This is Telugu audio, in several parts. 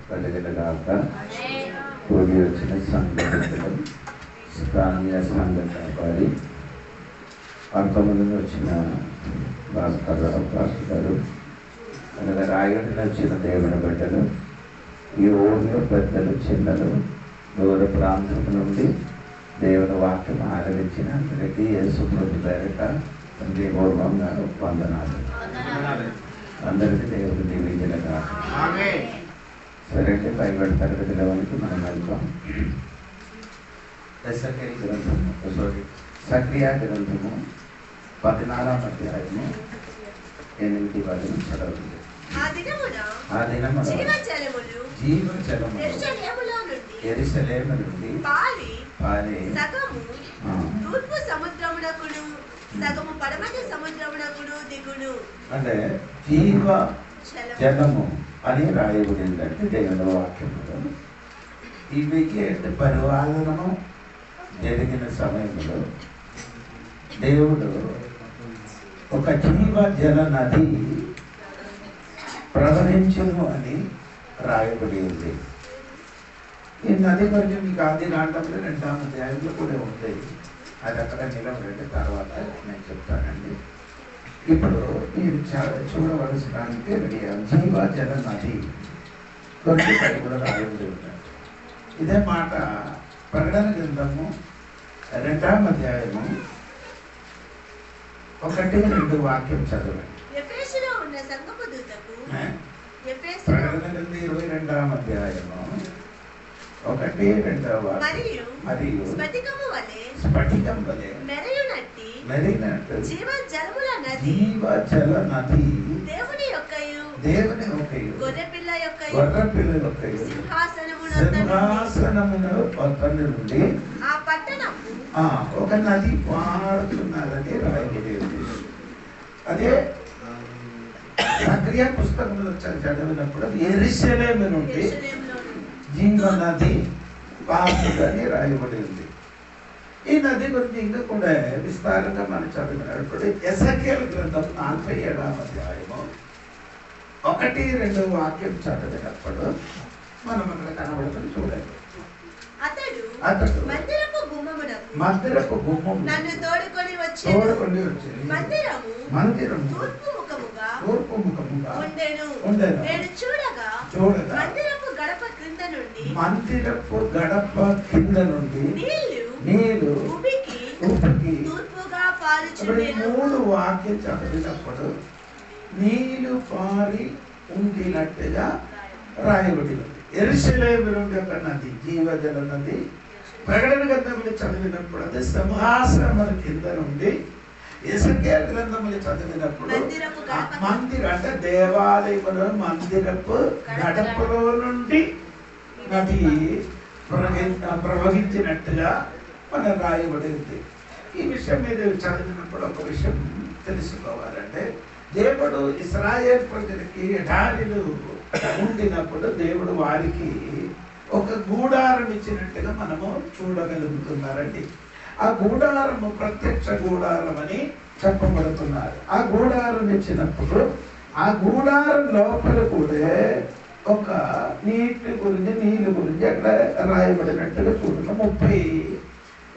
కలిగినగాక. కూడి వచ్చిన సంఘటనలు స్థానిక సంఘ కాపాడి అంతమంది వచ్చిన భాస్కర్రావు పాస్టర్ గారు, అలాగే రాయగడిలో వచ్చిన దేవుని బిడ్డలు, ఈ ఊరిలో పెద్దలు చిన్నలు, దూర ప్రాంతం నుండి దేవుని వాక్యం ఆదరించిన అందరికీ యేసు ప్రభు పేరిట హృదయపూర్వకంగా వందనాలు. అందరికీ దేవుని దీవించగా. సరే అండి, బైబిల్ తరగతిలోనికి మనం వెళ్తాం. సక్రియ గ్రంథము 14వ అధ్యాయము 8 వచనం చదవండి. ఆ దినమున జీవజలము యెరూషలేము నుండి పారి తూర్పు సముద్రమునకును సగము పడమటి సముద్రమునకును దిగును. అంటే జీవ జలము అని రాయబడిందంటే దేవుని వాక్యములో. ఈ వికెట్ పరిపాలనము జరిగిన సమయంలో దేవుడు ఒక జీవ జల నది ప్రవహించును అని రాయబడి ఉంది. ఈ నది గురించి మీకు ఆది కాండంలో 2వ అధ్యాయంలో కూడా ఉంది. అది అక్కడ నిలబడి తర్వాత నేను చెప్తానండి. ఇప్పుడు మీరు చూడవలసినానికి జీవ జల నది గురించి కూడా రాయబడి ఉన్నారు. ఇదే మాట ప్రకటన గ్రంథము 2వ అధ్యాయము 1-2 వాక్యం చదవండి. ప్రకటన గ్రంథం 22వ అధ్యాయము 1-2 వాక్యం. మరియు స్ఫటికం వలె మెరినట్టు జీవ జల నది దేవుని యొక్కయు గొర్రెపిల్ల యొక్కయు సింహాసనమును పక్కన నుండి ఒక నది పారుతున్నదని రాయబడి ఉంది. అదే సక్రియ పుస్తకంలో చదివినప్పుడు యెరూషలేము నుండి జీవ నది పారుతుందని రాయబడి ఉంది. ఈ నది గురించి ఇంకా కూడా విస్తారంగా మనం చదివినప్పుడు ఎజెకియెల్ గ్రంథం 47వ అధ్యాయము 1-2 వాక్యం చదివినప్పుడు మనం అక్కడ కనబడుతుంది. చూడండి. అతడు మందిరపు గుమ్మము నన్ను తోడుకొని వచ్చి మందిరము తూర్పు ముఖముగా ఉండెను. నేను చూడగా మందిరపు గడప కింద నుండి నీళ్లు ఉబికి తూర్పుగా పారుచుండెను. 3 వాక్యం చదివినప్పుడు నీళ్లు పారి ఉండినట్టుగా రాయబడి ఉంది. యెరూషలేము నుండి ఒక నది, జీవజల నది. ప్రకటన గ్రంథములు చదివినప్పుడు అది సింహాసనముల కింద నుండి, ఎజెకియెల్ గ్రంథములు చదివినప్పుడు మందిరం అంటే దేవాలయములో మందిరపు గడపలో నుండి నది ప్రవహించినట్టుగా మనం రాయబడింది. ఈ విషయం మీద చదివినప్పుడు ఒక విషయం తెలుసుకోవాలంటే, దేవుడు ఇశ్రాయేలు ప్రజలకి ఎడారిలు ఉండినప్పుడు దేవుడు వారికి ఒక గూడారం ఇచ్చినట్టుగా మనము చూడగలుగుతున్నారండి. ఆ గూడారము ప్రత్యక్ష గూడారం అని చెప్పబడుతున్నారు. ఆ గూడారం ఇచ్చినప్పుడు ఆ గూడారం లోపల కూడా ఒక నీళ్లు గురించి అక్కడ రాయబడినట్టుగా చూడండి.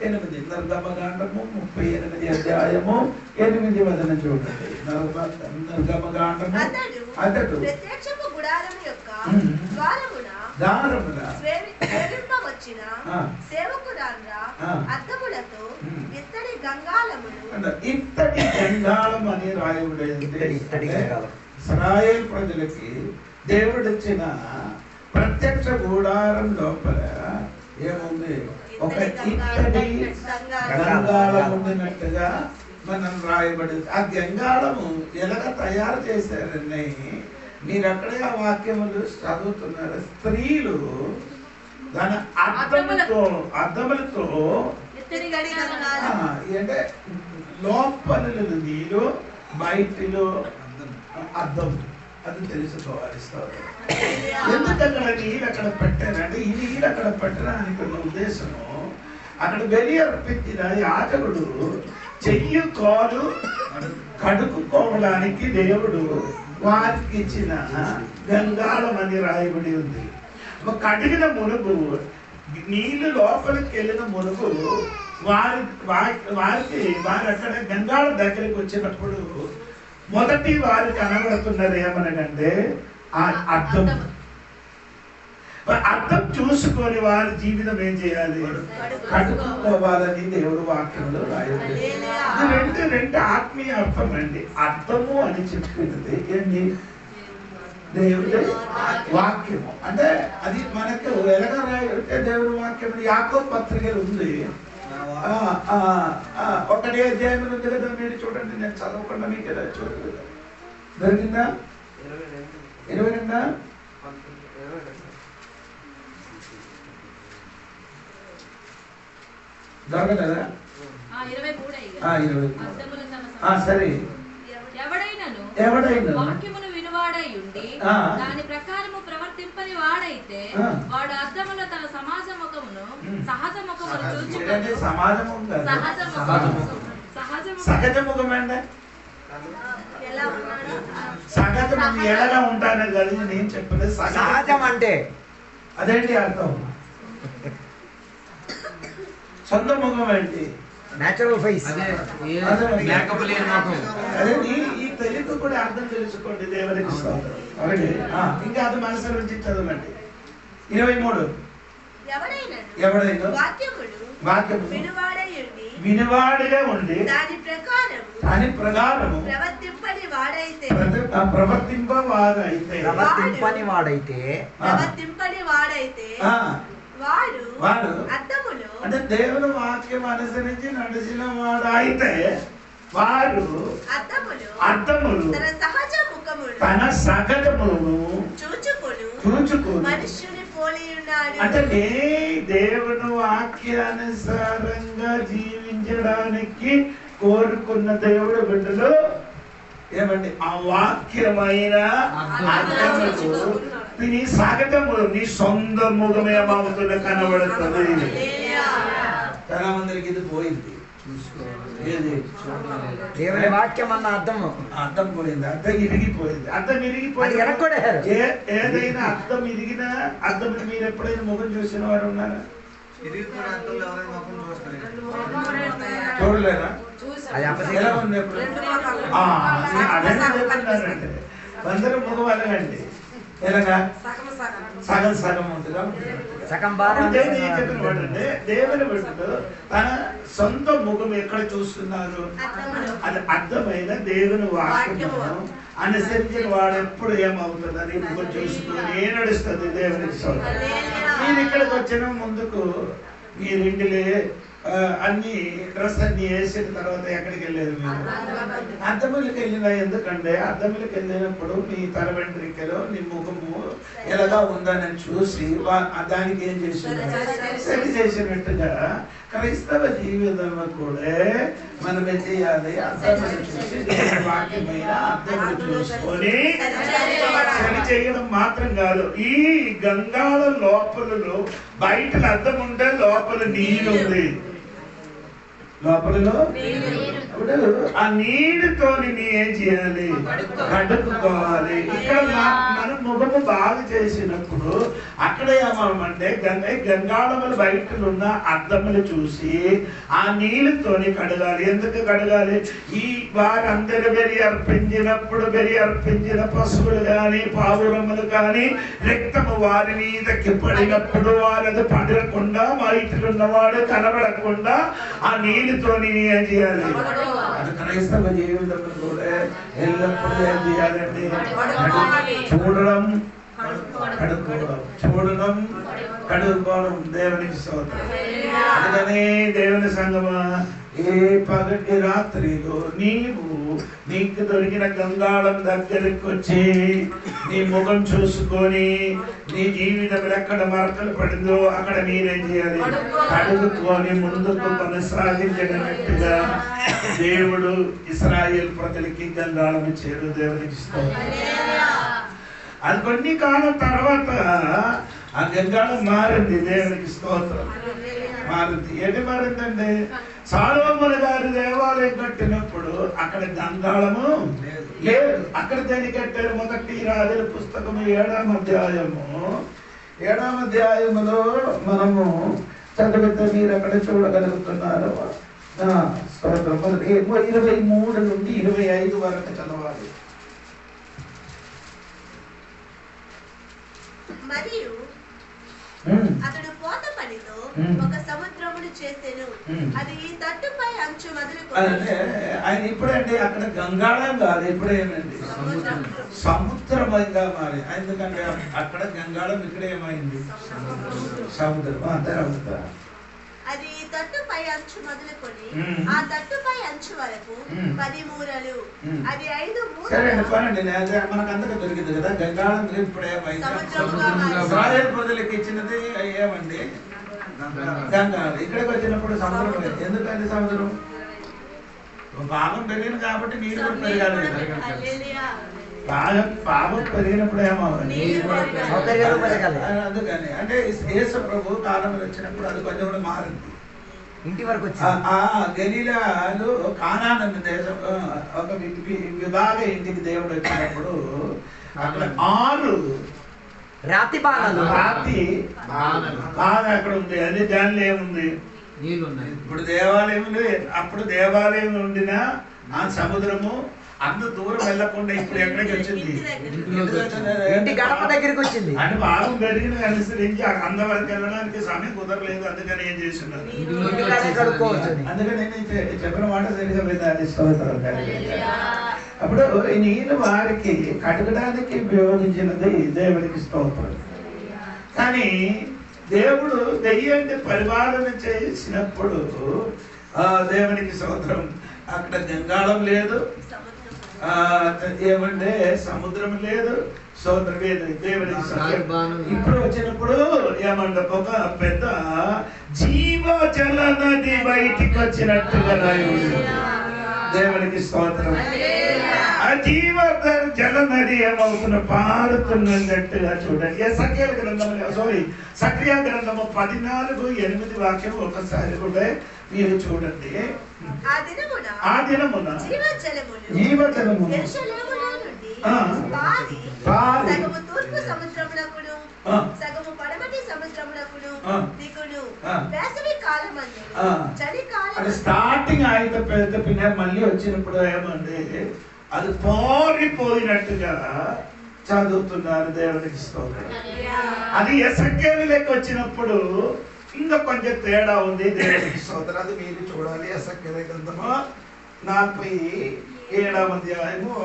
38 నిర్గమకాండము 38 అధ్యాయము 8 వచనం చూడండి. నిర్గమకాండము అతడు ప్రత్యక్షపు గుడారము యొక్క ద్వారమున సేవింపవచ్చిన సేవకురాండ్ర అద్దములతో ఇత్తడి గంగాళం అని రాయబడింది. ఇశ్రాయేలు ప్రజలకి దేవుడిచ్చిన ప్రత్యక్ష గూడారం లోపల ఏముంది? ఒక ఇత్తడి గంగాళం ఉండినట్టుగా మనం రాయబడింది. ఆ గంగాళము ఎలాగ తయారు చేశారని మీరు అక్కడే ఆ వాక్యములు చదువుతున్నారు. స్త్రీలు దాని అద్దములతో అంటే లోపల నీళ్ళు, బయటిలో అద్దం. అది తెలుసుకోవాలి. ఎందుకు అక్కడ నీళ్ళు అక్కడ పెట్టారంటే, ఈ నీళ్ళు అక్కడ పెట్టడానికి ఉన్న ఉద్దేశము, అక్కడ బలి అర్పించిన యాజకుడు చెయ్యి కాలు కడుక్కోవడానికి దేవుడు వారికి ఇచ్చిన గంగాళం అని రాయబడి ఉంది. కడిగిన మునుగు, నీళ్లు లోపలికి వెళ్ళిన మునుగు వారికి అక్కడ గంగాళం దగ్గరికి వచ్చినప్పుడు మొదటి వారు కనబడుతున్నది ఏమనగంటే ఆ అర్థం. అర్థం చూసుకొని వారి జీవితం ఏం చేయాలి? కడుక్కోవాలని దేవుడు వాక్యంలో రాయాలి. ఇది రెండు ఆత్మీయ అర్థం అండి. అర్థము అని చెప్తున్నది ఏంటి? దేవుడి వాక్యము. అంటే అది మనకు ఎలాగా రాయాలంటే దేవుడి వాక్యం యాకోబు పత్రికలు ఉంది. ఒకటే అధ్యాయం ఉంది కదా, మీరు చూడండి. నేను చదవకుండా మీకు ఎలా చూడలేదు. దొరికిందా? 22 దొరకలేదా? 23 సరే. ఎవడైనా వాక్యమును వినువాడై ఉండి దాని ప్రకారము ప్రవర్తింపని వాడైతే వాడు అద్దములో తన సమాజ ముఖమును సహజ ముఖమును చూచుకొని సహజ ముఖం అంటే సహజం ఎలాగా ఉంటానని కలిగి నేను చెప్పలేదు. సహజం అంటే అదేంటి అర్థం? సొంత ముఖం ఏంటి? Natural face. అదే ఈ తెలుగు కూడా అర్థం తెలుసుకోండి. దేవునికి స్తోత్రం. ఇంకా అది మనసు నుంచి చదవండి. 23 ఎవడైనా వాక్యము వినివాడిగా ఉండి దాని ప్రకారము ప్రవర్తింపని వాడైతే వాడు అంటే దేవుని వాక్యం అనుసరించి నడిచిన వాడైతే వాడు అర్థములు తన సహజమును చూచుకొని అంటే దేవుని వాక్యానుసారంగా జీవించడానికి కోరుకున్న దేవుడు బిడ్డలు ఏమండి ఆ వాక్యమైన అర్థములు నీ సహజములు నీ సొంత ముఖమేమవుతున్న కనబడుతుంది. చాలా మందికి ఇది పోయింది. దేవుని వాక్యం అన్న అర్థం పోయింది. అర్థం ఇరిగిపోయింది. ఏదైనా అర్థం ఇరిగిన అర్థం మీరు ఎప్పుడైనా ముఖం చూసిన వారు ఉన్నారా? చూడలేరా? ఎలా ఉంది? అదే చెప్తున్నారండి. అందరూ ముఖం అలాగండి. ఎలాగా సగం ఉంటుందా? దేవుని బిడ్డలు తన సొంత ముఖం ఎక్కడ చూస్తున్నారు? అది అర్థమైన దేవుని వాక్యము అనుసరించిన వాడు ఎప్పుడు ఏమవుతుందని ముఖం చూసుకుని నడుస్తుంది దేవునికి స్తోత్రం. మీరు ఇక్కడికి వచ్చిన ముందుకు మీరింటిలే అన్ని డ్రెస్ అన్ని వేసిన తర్వాత ఎక్కడికి వెళ్ళారు? మీరు అద్దములకు వెళ్ళినా. ఎందుకంటే అద్దములకు వెళ్ళినప్పుడు మీ తల వెంట్రికలో నీ ముఖము ఎలాగా ఉందని చూసి దానికి ఏం చేస్తున్నారు? సరి చేసినట్టుగా క్రైస్తవ జీవితం కూడా మనం ఏం చేయాలి? అద్దములు చూసి దేవుని వాక్యమైన అద్దములు చూసుకొని సరి చేయడం మాత్రం కాదు. ఈ గంగాళ లోపలలో బయట అద్దం ఉంటే లోపల నీరు ఉంది. లోపలలో ఆ నీటితో ఏం చేయాలి? కడుక్కోవాలి. ఇక్కడ మనం ముఖము బాగు చేసినప్పుడు అక్కడ ఏమంటే గంగాళములు బయటలున్న అద్దములు చూసి ఆ నీళ్ళతోని కడగాలి. ఎందుకు కడగాలి? ఈ వారందరూ అర్పించిన పశువులు కానీ పావురములు కానీ రక్తము వారి మీదకి పడినప్పుడు వారది పడకుండా బయటలున్నవాడు కనబడకుండా ఆ నీళ్ళతో ఏం చేయాలి? అది క్రైస్తవ జీవితంలో కూడా ఎల్లప్పుడూ ఏం చేయాలండి? కడుక్కోవడం దేవునికి స్తోత్రం. అందుకనే దేవుని సంగమా, ఏ పగటి రాత్రిలో నీకు దొరికిన గంగాళం దగ్గరికి వచ్చి నీ ముఖం చూసుకొని నీ జీవితం ఎక్కడ మరకలు పడిందో అక్కడ మీరేం చేయాలి? కడుగుకొని ముందుకు కొనసాగించినట్టుగా దేవుడు ఇశ్రాయేలు ప్రజలకి గంగాళం ఇచ్చారు. దేవునికి స్తోత్రం. అది కొన్ని కాలం తర్వాత ఆ గంగాళం మారింది. దేవునికి స్తోత్రం. మారింది. ఏది మారిందండి? సొలొమోను గారి దేవాలయం కట్టినప్పుడు అక్కడ గంగాళము లేదు. అక్కడ దేని కట్టారు? మొదటి రాజుల పుస్తకము 7వ అధ్యాయము 7వ అధ్యాయములో మనము చదివితే మీరు ఎక్కడ చూడగలుగుతున్నారు. స్తోత్రం. 23 నుండి 25 వరకు చదవాలి. మరియు అతడు పోత పనితో ఒక సముద్రమును చేసెను. అది ఈ తట్టుపై అంచు మొదలుకొని ఆయన ఇప్పుడండి అక్కడ గంగాళం కాదు, ఇప్పుడేమండి సముద్రమంగా మారి. ఎందుకంటే అక్కడ గంగాళం, ఇక్కడ ఏమైంది సముద్రం. అది ఈ తట్టుపై అంచు మొదలుకొని ఆ తట్టుపై అంచు వరకు 10 మూరలు, అది 5 మూరలు. మనకు అంతగా దొరికింది కదా గంగాళం. ఇప్పుడేమైంది ఇశ్రాయేలు ప్రజలకు ఇచ్చినది ఏమండి గంగాళం. ఇక్కడికి వచ్చినప్పుడు సముద్రం లేదు. ఎందుకండి సముద్రం పాపం పెరిగింది కాబట్టి నీరు కూడా పెరగాలి. పాపం పెరిగినప్పుడు ఏమవుతుంది అందుకని. అంటే యేసు ప్రభు కాలంలో వచ్చినప్పుడు అది కొంచెం కూడా మారింది. ఇంటి వరకు గలీలాలు కానాను దేశం ఒక విభాగ ఇంటికి దేవుడు వచ్చినప్పుడు అక్కడ 6 రాతి బాణాలు అక్కడ ఉంది. అది దానిలో ఏముంది ఇప్పుడు దేవాలయం. అప్పుడు దేవాలయం ఉండిన ఆ సముద్రము అంత దూరం వెళ్ళకుండా ఇప్పుడు ఎక్కడికి వచ్చింది? ఇంటి గడప దగ్గరికి వచ్చింది. అంటే భాగం పెరిగిన అనుసరించి అంతవరకు వెళ్ళడానికి సమయం కుదరలేదు. అందుకని ఏం చేస్తున్నారు? అందుకని నేను చెప్పిన మాట సరిగా వెళ్ళాలి. స్తోత్రం. అప్పుడు నీళ్ళు వారికి కడగడానికి ఉపయోగించినది దేవుడికి స్తోత్రం. కానీ దేవుడు దెయ్యాన్ని పరిపాలన చేసినప్పుడు దేవునికి స్తోత్రం అక్కడ గంగాళం లేదు, ఏమంటే సముద్రం లేదు, స్తోత్రం దేవునికి స్తోత్రం. ఇప్పుడు వచ్చినప్పుడు ఏమంటే ఒక పెద్ద జీవజల నది బయటికి వచ్చినట్టుగా దేవునికి స్తోత్రం. ఆ జీవ జల నది ఏమవుతున్న పారుతున్నట్టుగా చూడండి. సఖ్యాల గ్రంథము సఖ్రియా గ్రంథము 14:8 వాక్యం ఒకసారి కూడా మీరు చూడండి. ఆ దినమున జీవజలము సగము తూర్పు సముద్రమునకును సగము పడమటి సముద్రమునకును దిగును. వేసవి కాలమందు చలికాలం స్టార్టింగ్ అయితే పెద్ద పిన్న మళ్ళీ వచ్చినప్పుడు ఏమండి అది పారిపోయినట్టుగా చదువుతున్నారు. దేవునికి స్తోత్రం. అది ఎసకేలు లెక్క వచ్చినప్పుడు ఇంకా కొంచెం తేడా ఉంది. దేవునికి స్తోత్రం. అది మీరు చూడాలి. ఎసకేలు గ్రంథము 47వ అధ్యాయము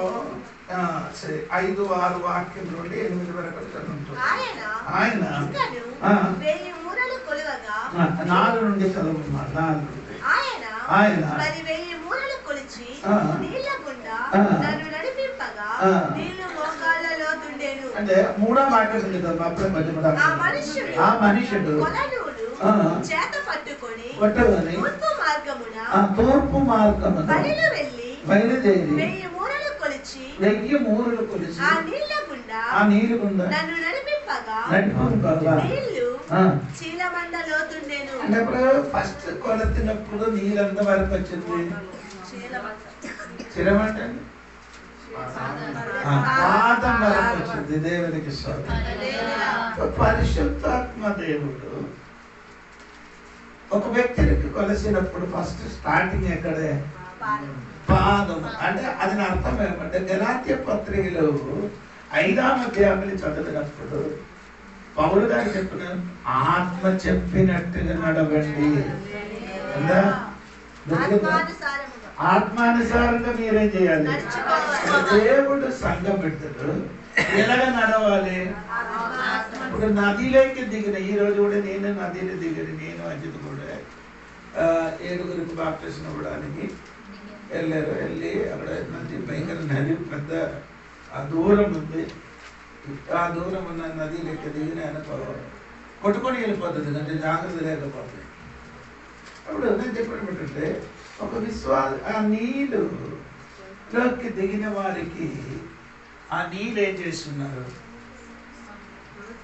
5-6 వాక్యం నుండి 8 వరకు చదువుతుంది. ఆయన 4 నుండి చదువుతున్నారు. ఆయన మరి 1000 మూరలు కొలిచి నీళ్ళ గుండా నన్ను నడిపింపగా నీళ్లు మోకాళ్ళలో తుండెను. అంటే 3వ వాక్యం ఉంది కదా అప్పుడే మధ్యలో ఆ మనుషుడు చేత పట్టుకొని తూర్పు మార్గమున బయలుదేరి 1000 మూరలు కొలిచి ఆ నీళ్లు గుండా నన్ను నడిపింపగా నీళ్లు చీలమండలో తుండెను. అంటే ఇప్పుడు ఫస్ట్ కొలతినప్పుడు నీళ్ళంత వరకు వచ్చింది? చిరమంట పాదం వరకు వచ్చింది. దేవునికి స్తోత్రం. పరిశుద్ధాత్మ దేవుడు ఒక వ్యక్తికి కొలిసినప్పుడు ఫస్ట్ స్టార్టింగ్ ఎక్కడే? పాదం. అంటే అది అర్థం ఏమంటే గలాత్య పత్రికలో 5వ అధ్యాయాన్ని చదివినప్పుడు పౌలు గారు చెప్పిన ఆత్మ చెప్పినట్టుగా నడవండి. ఆత్మానుసారంగా మీరేం చేయాలి? దేవుడు సంఘం పెడతాడు. ఎలాగ నడవాలి? ఇప్పుడు నదిలోకి దిగిన ఈ రోజు కూడా నేను నదిలో దిగిన నేను అజిత్ కూడా 7గురికి బాప్టిజం ఇవ్వడానికి వెళ్ళారు. వెళ్ళి అక్కడ నది భయంకర నది పెద్ద ఆ దూరం ఉంది. ఆ దూరం ఉన్న నదిలోకి దిగిన అనుకో కొట్టుకొని వెళ్ళిపోతుంది. అంటే జాగ్రత్త లేకపోతుంది. అప్పుడు నేను చెప్పినట్టుంటే ఒక ఆ నీళ్ళులోకి దిగిన వారికి ఆ నీళ్ళు ఏం చేస్తున్నారు?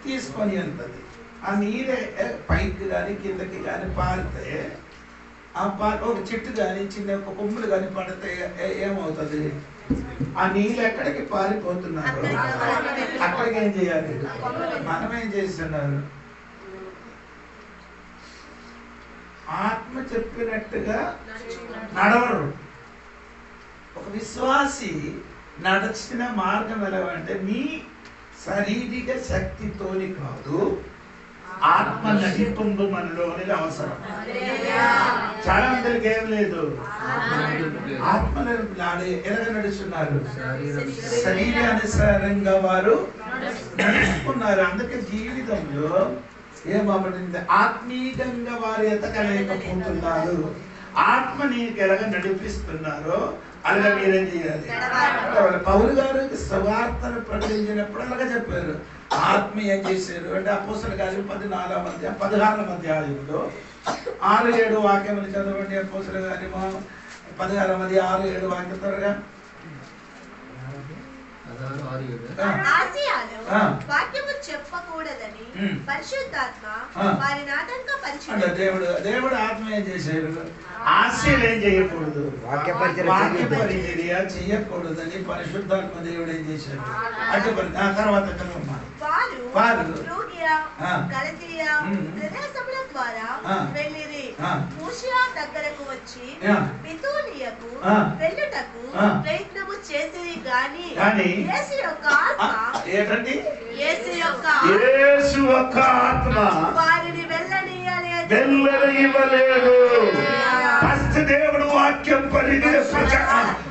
తీసుకొని వెళ్తుంది. ఆ నీళ్ళే పైకి కానీ కిందకి కానీ పారితే ఆ ఒక చెట్టు కానీ చిన్న ఒక కొమ్ములు కానీ పడితే ఏమవుతుంది? ఆ నీళ్ళు ఎక్కడికి పారిపోతున్నారు, అక్కడికి ఏం చేయాలి? మనం ఏం చేస్తున్నారు? ఆత్మ చెప్పినట్టుగా నడవరు. ఒక విశ్వాసి నడిచిన మార్గం ఎలా అంటే నీ శారీరక శక్తితోని కాదు, ఆత్మ నడిపింపు మనలోని అవసరం. చాలా మందికి ఏం లేదు, ఆత్మ ఎలాగ నడుస్తున్నారు? శరీరానుసారంగా వారు నడుచుకున్నారు. అందుకే జీవితంలో ఏమవుతుంది? ఆత్మీయంగా వారు ఎతకలేకపోతున్నారు. ఆత్మ నీకు ఎలాగ నడిపిస్తున్నారో అలాగే మీరేం చేయాలి? పౌలు గారు సువార్తను ప్రకటించినప్పుడు అలాగే చెప్పారు. ఆత్మ ఏం చేశారు అంటే అపోస్తల కార్యం 16వ అధ్యాయంలో 6-7 వాక్యములు చదవండి. అపోస్తల కార్యము 16 వాక్యం త్వరగా. ఆసియాలో వాక్యము చెప్పకూడదని పరిశుద్ధాత్మ వారిని ఆటంకపరిచాడు. దేవుడు ఆత్మ ఏం చేశారు? ఆశలు ఏం చేయకూడదు, వాక్య పరిచర్య చేయకూడదని పరిశుద్ధాత్మ దేవుడు ఏం చేశాడు? అడ్డుపడి తర్వాత వారు ఫ్రూగియా, గలతీయా ప్రదేశముల ద్వారా వెళ్ళిరి. మూషియా దగ్గరకు వచ్చి బితూనియకు వెళ్ళుటకు ప్రయత్నము చేసిరి గాని యేసు యొక్క ఆత్మ వారిని వెళ్ళనివ్వలేదు. ఫస్ట్ దేవుడు వాక్యం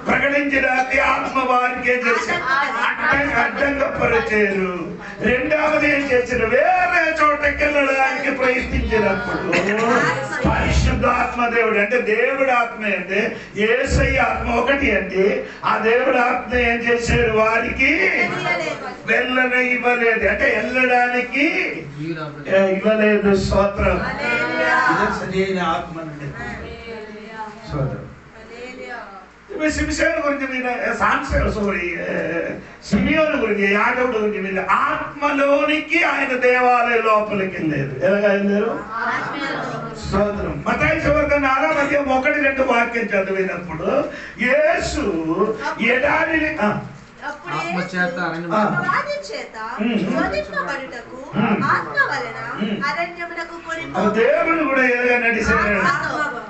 ప్రకటించడానికి ఆత్మ వారికి ఏం చేశారు? అడ్డంగా పరిచారు. రెండవది ఏం చేశారు? వేరే చోటకి వెళ్ళడానికి ప్రయత్నించినప్పుడు పరిశుద్ధాత్మ దేవుడు అంటే దేవుడు ఆత్మ అంటే యేసయ్య ఆత్మ ఒకటి అండి. ఆ దేవుడు ఆత్మ ఏం చేశారు? వారికి ఇవ్వలేదు అంటే వెళ్ళడానికి ఇవ్వలేదు. స్తోత్రం. సరైన ఆత్మ స్తోత్రం. శింషోను గురించి సిమియోను గురించి, యాకోబు గురించి మీరు ఆత్మలోనికి ఆయన దేవాలయ లోపలికి వెళ్ళారు. ఎలాగా వెళ్ళారు? స్తోత్రం. మత్తయి సువార్త 4:1-2 వాక్యం చదివినప్పుడు యేసు ఎడారిని దేవుడు కూడా ఎలాగా నడిచారు?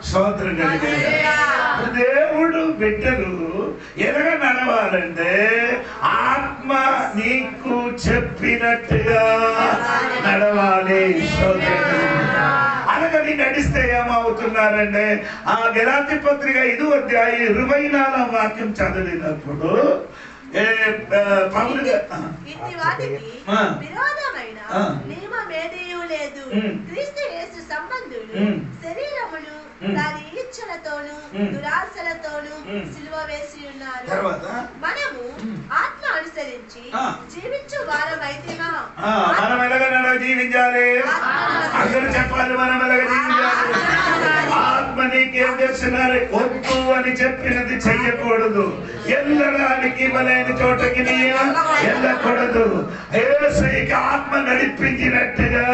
స్తోత్రం. దేవుడు బిడ్డలు ఎలాగ నడవాలంటే ఆత్మ నీకు చెప్పినట్టుగా నడవాలి. అలాగని నడిస్తే ఏమవుతున్నారంటే ఆ గలాతీ పత్రిక 5:24 వాక్యం చదివినప్పుడు శరీరములు దాని ఇచ్చలతోను దురాశలతోను సిలువ వేసి ఉన్నారు. మనము ఆత్మ అనుసరించి జీవించు వారమైతేనా? మనం ఎలాగ జీవించాలి? అందరూ చెప్పాలి. మనం ఎలాగ జీవించాలి? ఆత్మ నీకేం చేస్తున్నారు? వద్దు అని చెప్పినది చెయ్యకూడదు. వెళ్ళడానికి ఇవ్వలేని చోటకి వెళ్ళకూడదు. యేసయ్యకి ఆత్మ నడిపించినట్టుగా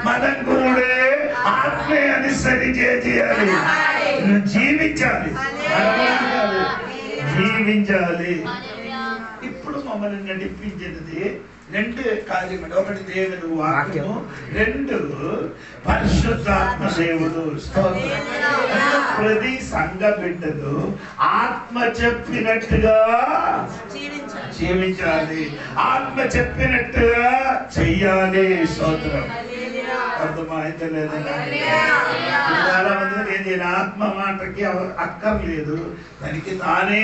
మనం కూడా ఆత్మే అనుసరించి చేయాలి, జీవించాలి. ఇప్పుడు మమ్మల్ని నడిపించినది 2 కార్యములు. ఒకటి దేవుడు వాక్యము, 2 పరిశుద్ధాత్మ దేవుడు. ప్రతి సంఘ బిడ్డలు ఆత్మ చెప్పినట్టుగా జీవించాలి, ఆత్మ చెప్పినట్టుగా చెయ్యాలి. స్తోత్రం. అర్థమైతే లేదండి? చాలా మందికి ఏంటి? ఆత్మ మాటకి అక్కర్లేదు, దానికి తానే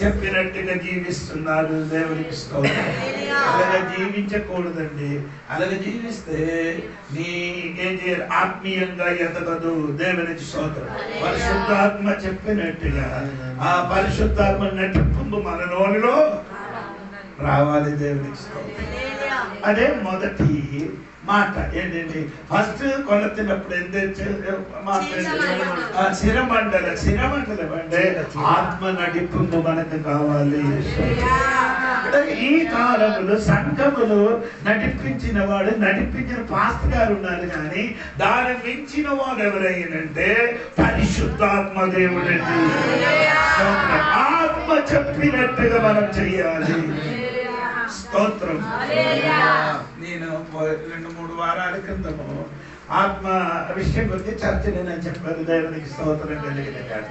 చెప్పినట్టుగా జీవిస్తున్నారు. దేవునికి స్తోత్రం. అలాగే జీవించకూడదండి. అలాగే జీవిస్తే నీకేం చేయాలి? ఆత్మీయంగా ఎదగదు. దేవునికి స్తోత్రం. పరిశుద్ధాత్మ చెప్పినట్టుగా ఆ పరిశుద్ధాత్మ నటింపు మన నోనిలో రావాలి. దేవునికి స్తోత్రం. అదే మొదటి మాట ఏంటండి? ఫస్ట్ కొలతినప్పుడు శిరమండలం అంటే ఆత్మ నడిపింపు మనకు కావాలి. ఈ కాలంలో సంఘములు నడిపించిన వాడు, నడిపించిన పాస్టర్ గారు ఉన్నారు, కానీ దాని మించిన వాడు ఎవరైనంటే పరిశుద్ధాత్మ దేవుడండి. ఆత్మ చెప్పినట్టుగా మనం చెయ్యాలి. స్తోత్రం. నేను 2-3 వారాల క్రితము ఆత్మ విషయం గురించి చర్చ నేను చెప్పాను. దేవునికి స్తోత్రం కలిగిన కాక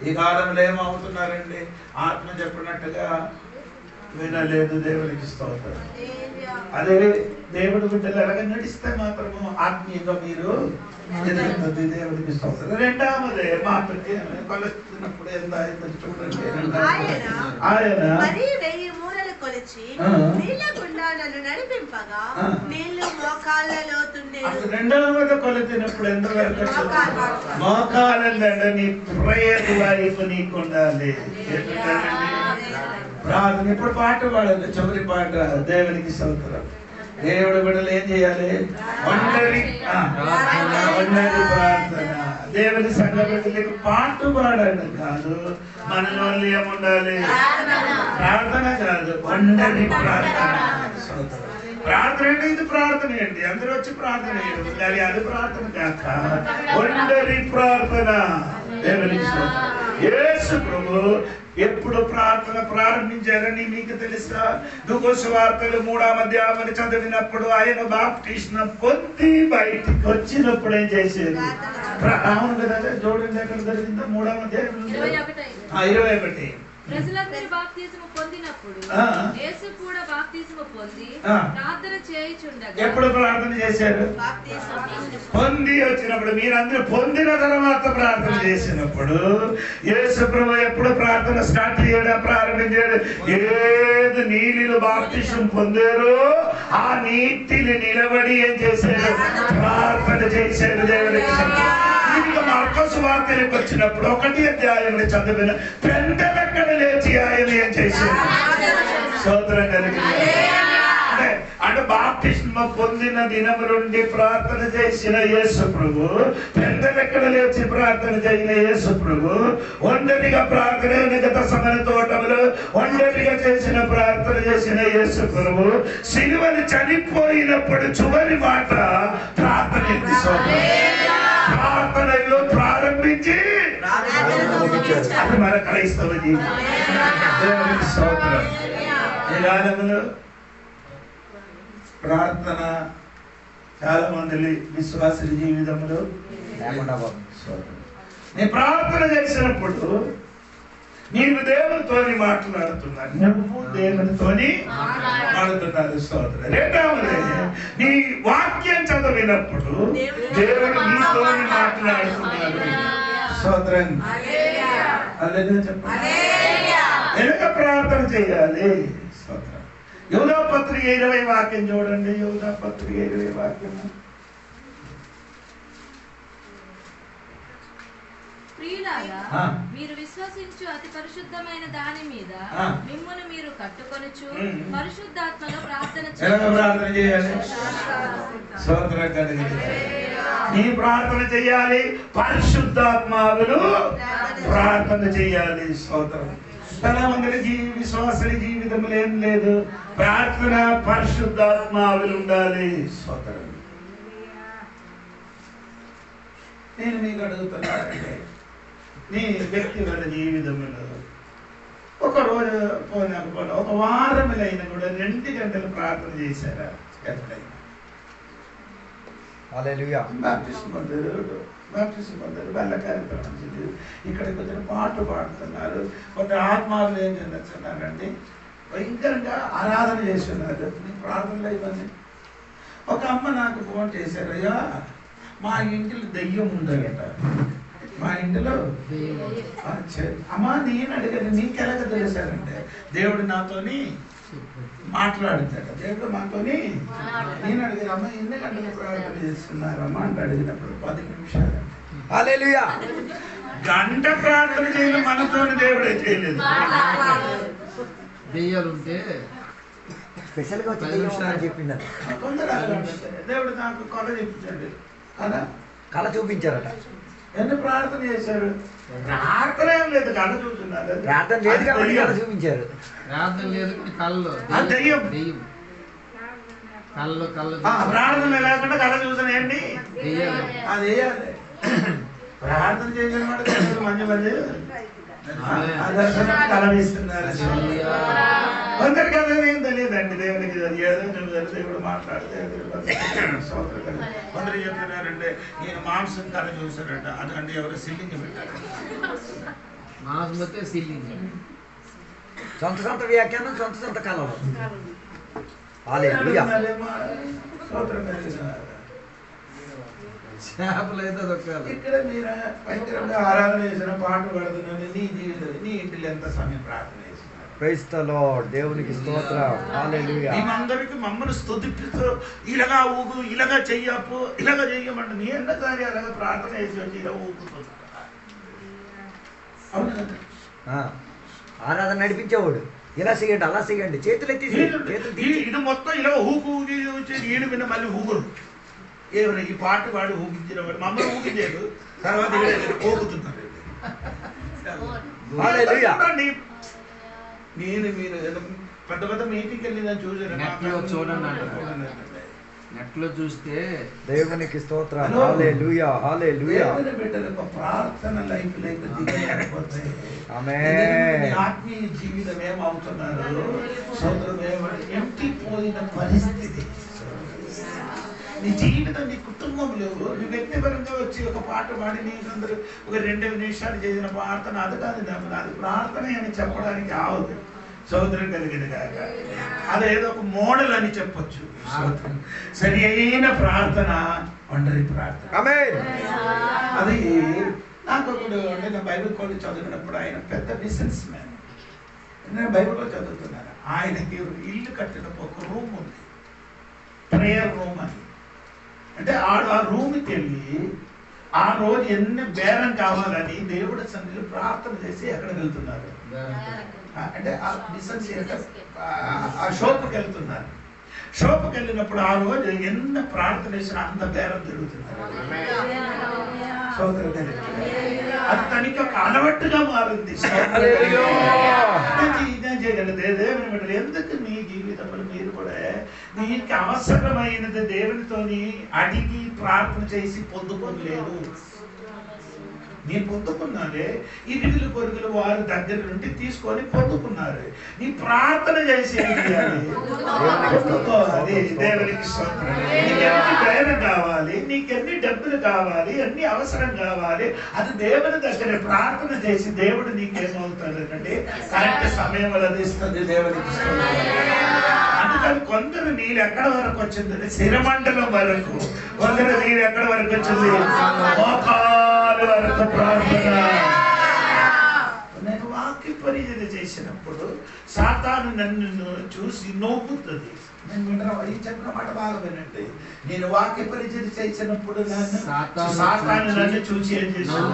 ఈ కాలంలో ఏమవుతున్నారండి? ఆత్మ చెప్పినట్టుగా వినలేదు. దేవునికి స్తోత్రం. అదే దేవుడు బిడ్డలు ఎలాగ నడిస్తే మాత్రము ఆత్మీయంగా మీరు ఎదుగుతుంది. దేవుడికి స్తోత్రం. రెండవదే మాటకి కొలుస్తున్నప్పుడు ఎంత చూడండి. ఆయన కొలిచి నీళ్ళ గుండా నన్ను నడిపింపగా నీళ్లు మోకాళ్ళ లోతుండేవి. రెండవది కొలిచినప్పుడు ఎంతవరకు? మోకాళ్ళంటే నీ ప్రేయర్ లైఫ్ నీకు ఉండాలి. ప్రార్థన. ఇప్పుడు పాట పాడాలి, చివరి పాట. దేవునికి స్తోత్రం. దేవుడు బిడ్డలు ఏం చేయాలి? ఒంటరి ప్రార్థన. దేవుని సంఘ బిడ్డలకు పాట పాడడం కాదు, మనలో ఏముండాలి? ప్రార్థన కాదు, ఒంటరి ప్రార్థన. ప్రార్థన అంటే ఇది ప్రార్థన అండి. అందరూ వచ్చి ప్రార్థన చేయాలి, అది ప్రార్థన కాక ఒంటరి ప్రార్థన. దేవునికి స్తోత్రం. యేసు ప్రభు ఎప్పుడు ప్రార్థన ప్రారంభించారని మీకు తెలుసా? లూకా వార్తలు 3వ అధ్యాయం చదివినప్పుడు ఆయన బాప్టిస్మం పొంది బయటికి వచ్చినప్పుడు ఏం చేశారు? అవును కదా, చూడండి ఎక్కడ జరిగిందో. 3వ అధ్యాయం 21. ప్రజలందరూ బాప్తిస్మము పొందినప్పుడు యేసు కూడా బాప్తిస్మము పొంది ప్రార్థన చేయుచుండగా. ఎప్పుడు ప్రార్థన చేశారు? పొంది వచ్చినప్పుడు. మీరందరూ పొందిన తర్వాత ప్రార్థన చేసినప్పుడు యేసు ప్రభు ఎప్పుడు ప్రార్థన స్టార్ట్ చేయడం ప్రారంభించాడు? ఏది నీళ్ళు బాప్తిస్మం పొందారో ఆ నీటిని నిలబడి ఏం చేశారు? ప్రార్థన చేశారు. దేవుడికి మార్కోసు వార్తలకు వచ్చినప్పుడు 1వ అధ్యాయం చదివిన పెంటలక్కడ లేచి ఆయన ఏం చేశారు? స్తోత్రం కలిగింది. అంటే బాప్తిస్మం పొందిన దినము నుండి ప్రార్థన చేసిన యేసు ప్రభు, పెంటలక్కడ లేచి ప్రార్థన చేసిన యేసు ప్రభు, ఒంటరిగా ప్రార్థన గతసమయ తోటములో ఒంటరిగా చేసిన ప్రార్థన చేసిన యేసు ప్రభు, సిలువను చనిపోయినప్పుడు చివరి మాట ప్రార్థన. ప్రార్థనలో ప్రారంభించి అది మన క్రైస్తవ జీవితం. దేవునికి స్తోత్రం. ఈ కాలంలో ప్రార్థన చాలా మంది విశ్వాసుల జీవితంలో నేను ప్రార్థన చేసినప్పుడు నీవు దేవునితోని మాట్లాడుతున్నాను, నువ్వు దేవునితోని మాట్లాడుతున్నారు. స్తోత్రం. రెండవది, నీ వాక్యం చదివినప్పుడు దేవుడు నీతోని మాట్లాడుతున్నాడు. స్తోత్రం. హల్లెలూయా చెప్పండి. ఎలాగ ప్రార్థన చేయాలి? స్తోత్రం. యోధా పత్రిక 20 వాక్యం చూడండి. యోధా పత్రిక 20 వాక్యము. ప్రియులారా, మీరు విశ్వసించు అతి పరిశుద్ధమైన దాని మీద మిమ్మును మీరు కట్టుకొనుచు పరిశుద్ధాత్మలో ప్రార్థన చేయాలి. నీ ప్రార్థన చేయాలి, పరిశుద్ధాత్మలో ప్రార్థన చేయాలి. స్తోత్రం. చాలా మంది విశ్వాసుల జీవితంలో ఏం లేదు, ప్రార్థన పరిశుద్ధాత్మలో ఉండాలి. స్తోత్రం. నేను మీకు అడుగుతున్నానంటే, నీ వ్యక్తిగత జీవితంలో ఒక రోజు పోయినప్పుడు ఒక వారములైనా కూడా 2 గంటలు ప్రార్థన చేశారా? ఎప్పుడైనా? బాప్టిజం పొందారు, బల్ల కార్యక్రమం చేయలేదు, ఇక్కడికి వచ్చిన పాటలు పాడుతున్నారు, కొంత ఆత్మాలు ఏం చేస్తున్నారండి, భయంకరంగా ఆరాధన చేస్తున్నారు. నీ ప్రార్థనలో ఇవన్నీ. ఒక అమ్మ నాకు ఫోన్ చేశారు, అయ్యా మా ఇంటిలో దెయ్యం ఉందట. మా ఇంటిలో అమ్మా నేను అడిగాను, నీకెలాగ తెలిసారంటే దేవుడు నాతోని మాట్లాడుతాడు. దేవుడు మాతోని. నేను అడిగాను, అమ్మ ఎన్ని గంటలు ప్రార్థన చేస్తున్నారమ్మా అంటే అడిగినప్పుడు 10 నిమిషాలు. హల్లెలూయా. గంట ప్రార్థన చేయడం మనతోని దేవుడే చేయలేదు. దెయ్యాలుంటే స్పెషల్గా వచ్చి చెప్పిండ దేవుడు నాకు కళ చూపించాడు కదా, కళ చూపించారట. ఎన్ని ప్రార్థన చేశారు? ప్రార్థన ఏం లేదు, కళ చూస్తున్నారు. ప్రార్థన లేదు కాబట్టి కళ చూపించారు. ప్రార్థన లేదు కళ్ళు దెయ్యం కళ్ళు కళ్ళు ప్రార్థన లేకుండా కళ చూసానండి. అది ప్రార్థన చేసిన మాట మంచి మంది కలవిస్తున్నారు. కొందరికి అదేం తెలియదండి. దేవునికి దేవుడు మాట్లాడితే కొందరు చెప్తున్నారంటే నేను మాంసం కళ చూసానంట. అదంటే ఎవరు సిల్లింగ్ పెట్టారు, మాంసం వస్తే సిల్లింగ్. సొంత సొంత వ్యాఖ్యానం, సొంత సొంత కళలు. చేపలు అయితే ఇక్కడ మీరు భయంకరంగా ఆరాధన చేసిన పాటలు పాడుతున్నాను. నీ జీవితం నీ ఇంటిలో ఎంత సమయం ప్రార్థన చేస్తున్నారు? Praise the Lord. దేవునికి స్తోత్రం. హల్లెలూయా. మేమందరికి మమ్మల్ని స్తుతిస్తూ ఇలాగా ఊగు, ఇలాగా చెయ్యపు, ఇలాగా చెయ్యమంటే నీ ఎన్నసారి అలాగా ప్రార్థన చేసి వచ్చి ఇలా ఊగుతుంది. ఆరాధన నడిపించేవాడు. ఇలా చేయండి, అలా చేయండి, చేతులు ఎత్తి ఇది మొత్తం ఇలా ఊగు ఊగి వచ్చేది. ఈడు విన్న మళ్ళీ ఊగురు. ఏమైనా ఈ పాట వాడు ఊగించిన వాడు మమ్మల్ని ఊగించాడు. తర్వాత ఊగుతున్నారు. నేను మీరు పెద్ద పెద్ద మీటింగ్కి వెళ్ళి నేను చూసాను. చూడండి నెట్లో చూస్తే దేవునికి స్తోత్రం. హల్లెలూయా, హల్లెలూయా. ప్రార్థన లైఫ్ లేకపోతే ఆమేన్. ఆత్మీయ జీవితం ఏమవుతున్నారు? సోదరం ఎంటి పోయిన పరిస్థితి. నీ జీవితం, నీ కుటుంబంలో నీ వ్యక్తిపరంగా వచ్చి ఒక పాట పాడి నీకు అందరూ ఒక 2 నిమిషాలు చేసిన ప్రార్థన అది కాదు. అది ప్రార్థన అని చెప్పడానికి ఆవదు. సోదరం కలిగిన కాక అదేదో ఒక మోడల్ అని చెప్పొచ్చు. సరి అయిన ప్రార్థన ఒంటరి ప్రార్థన. ఆమేన్. అది నాకు ఒకడు అంటే నేను బైబిల్ కాలేజ్ చదివినప్పుడు ఆయన పెద్ద బిజినెస్ మ్యాన్. నేను బైబిల్లో చదువుతున్నాను. ఆయనకి ఇల్లు కట్టిన ఒక రూమ్ ఉంది, ప్రేయర్ రూమ్ అని. అంటే ఆ రూమ్కి వెళ్ళి ఆ రోజు ఎన్ని బేరం కావాలని దేవుడి సన్నిధిలో ప్రార్థన చేసి ఎక్కడ వెళ్తున్నారు అంటే ఆ బిజినెస్ ఆ షాప్కి వెళ్తున్నారు. షాప్కి వెళ్ళినప్పుడు ఆ రోజు ఎన్ని ప్రార్థన చేసినా అంత బేరం జరుగుతున్నారు. అది తనకి ఒక అలవాటుగా మారింది. ఎందుకు మీ జీవితంలో మీరు కూడా నీకు అవసరమైనది దేవునితోని అడిగి ప్రార్థన చేసి పొందుకోలేదు. నేను పొందుకున్నానే, ఈ విధులు కొడుకులు వారి దగ్గర నుండి తీసుకొని పొందుకున్నారు. నీ ప్రార్థన చేసి పొందుకోవాలి. దేవునికి స్తోత్రం. నీకెన్ని ధైర్యం కావాలి, నీకెన్ని డబ్బులు కావాలి, అన్ని అవసరం కావాలి, అది దేవుని దగ్గర ప్రార్థన చేసి దేవుడు నీకేమవుతాడు అంటే కరెక్ట్ సమయం వల్ల ఇస్తుంది. దేవునికి స్తోత్రం. అందుకని కొందరు నీళ్ళు ఎక్కడ వరకు వచ్చిందంటే శిరమండలం వరకు, కొందరు నీళ్ళు ఎక్కడ వరకు వచ్చింది మోకాలు వరకు ప్రార్థన. నేను వాక్య పరిచర్య చేసినప్పుడు సాతాను నన్ను చూసి నవ్వుతుంది. నేను ఈ చెప్పిన మాట బాగా వినండి. నేను వాక్య పరిచర్య చేసినప్పుడు సాతాను నన్ను చూసి ఏం చేశాను?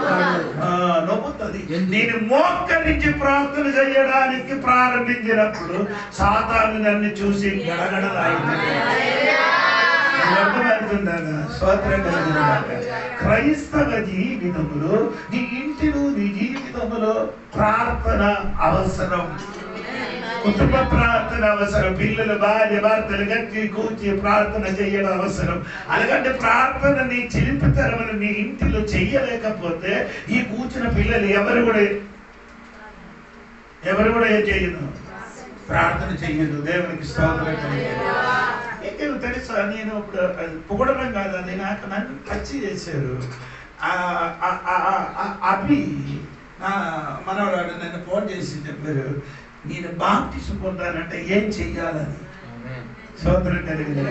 నవ్వుతుంది. నేను మోకరించి ప్రార్థన చేయడానికి ప్రారంభించినప్పుడు సాతాను నన్ను చూసి గడగడలాయింది. క్రైస్తవ జీవితంలో నీ ఇంటిలో నీ జీవితంలో ప్రార్థన అవసరం. కుటుంబ ప్రార్థన అవసరం. పిల్లలు భార్య భర్తలు గట్టి కూర్చి ప్రార్థన చేయడం అవసరం. అలాగంటే ప్రార్థన నీ చిలిపితరములు నీ ఇంటిలో చెయ్యలేకపోతే ఈ కూర్చున్న పిల్లలు ఎవరు కూడా ఏం చెయ్యను, ప్రార్థన చెయ్యదు. దేవునికి స్తోత్రం. నీకు తెలుసా, నేను ఇప్పుడు పొగడడం కాదు, అది నాకు నన్ను టచ్ చేశారు. అభి మనవాడు నన్ను ఫోన్ చేసి చెప్పారు, నేను బాప్టిజం పొందానంటే ఏం చెయ్యాలని. సోదరం కలిగింది.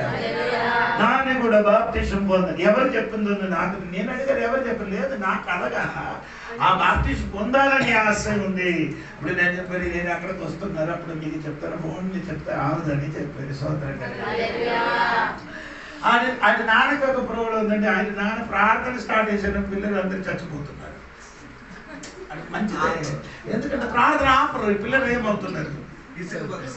నాన్న కూడా బాప్టిజం పొందాను. ఎవరు చెప్పిందో నాకు, నేను అడిగారు ఎవరు చెప్పలేదు, నాకు అలాగా ఆ బాప్టిజం పొందాలని ఆశ ఉంది. ఇప్పుడు నేను చెప్పారు, నేను అక్కడికి వస్తున్నారు, అప్పుడు మీకు చెప్తాను, ఫోన్ చెప్తే ఆవుదని చెప్పారు. సోదరం కలిగింది. ఆయన నాన్నకి ఒక ప్రోగ్రాం ఉందండి. ఆయన నాన్న ప్రార్థన స్టార్ట్ చేసిన పిల్లలు అందరూ చచ్చిపోతున్నారు. అది మంచిదే, ఎందుకంటే ప్రార్థన ఆపరు. పిల్లలు ఏమవుతున్నారు,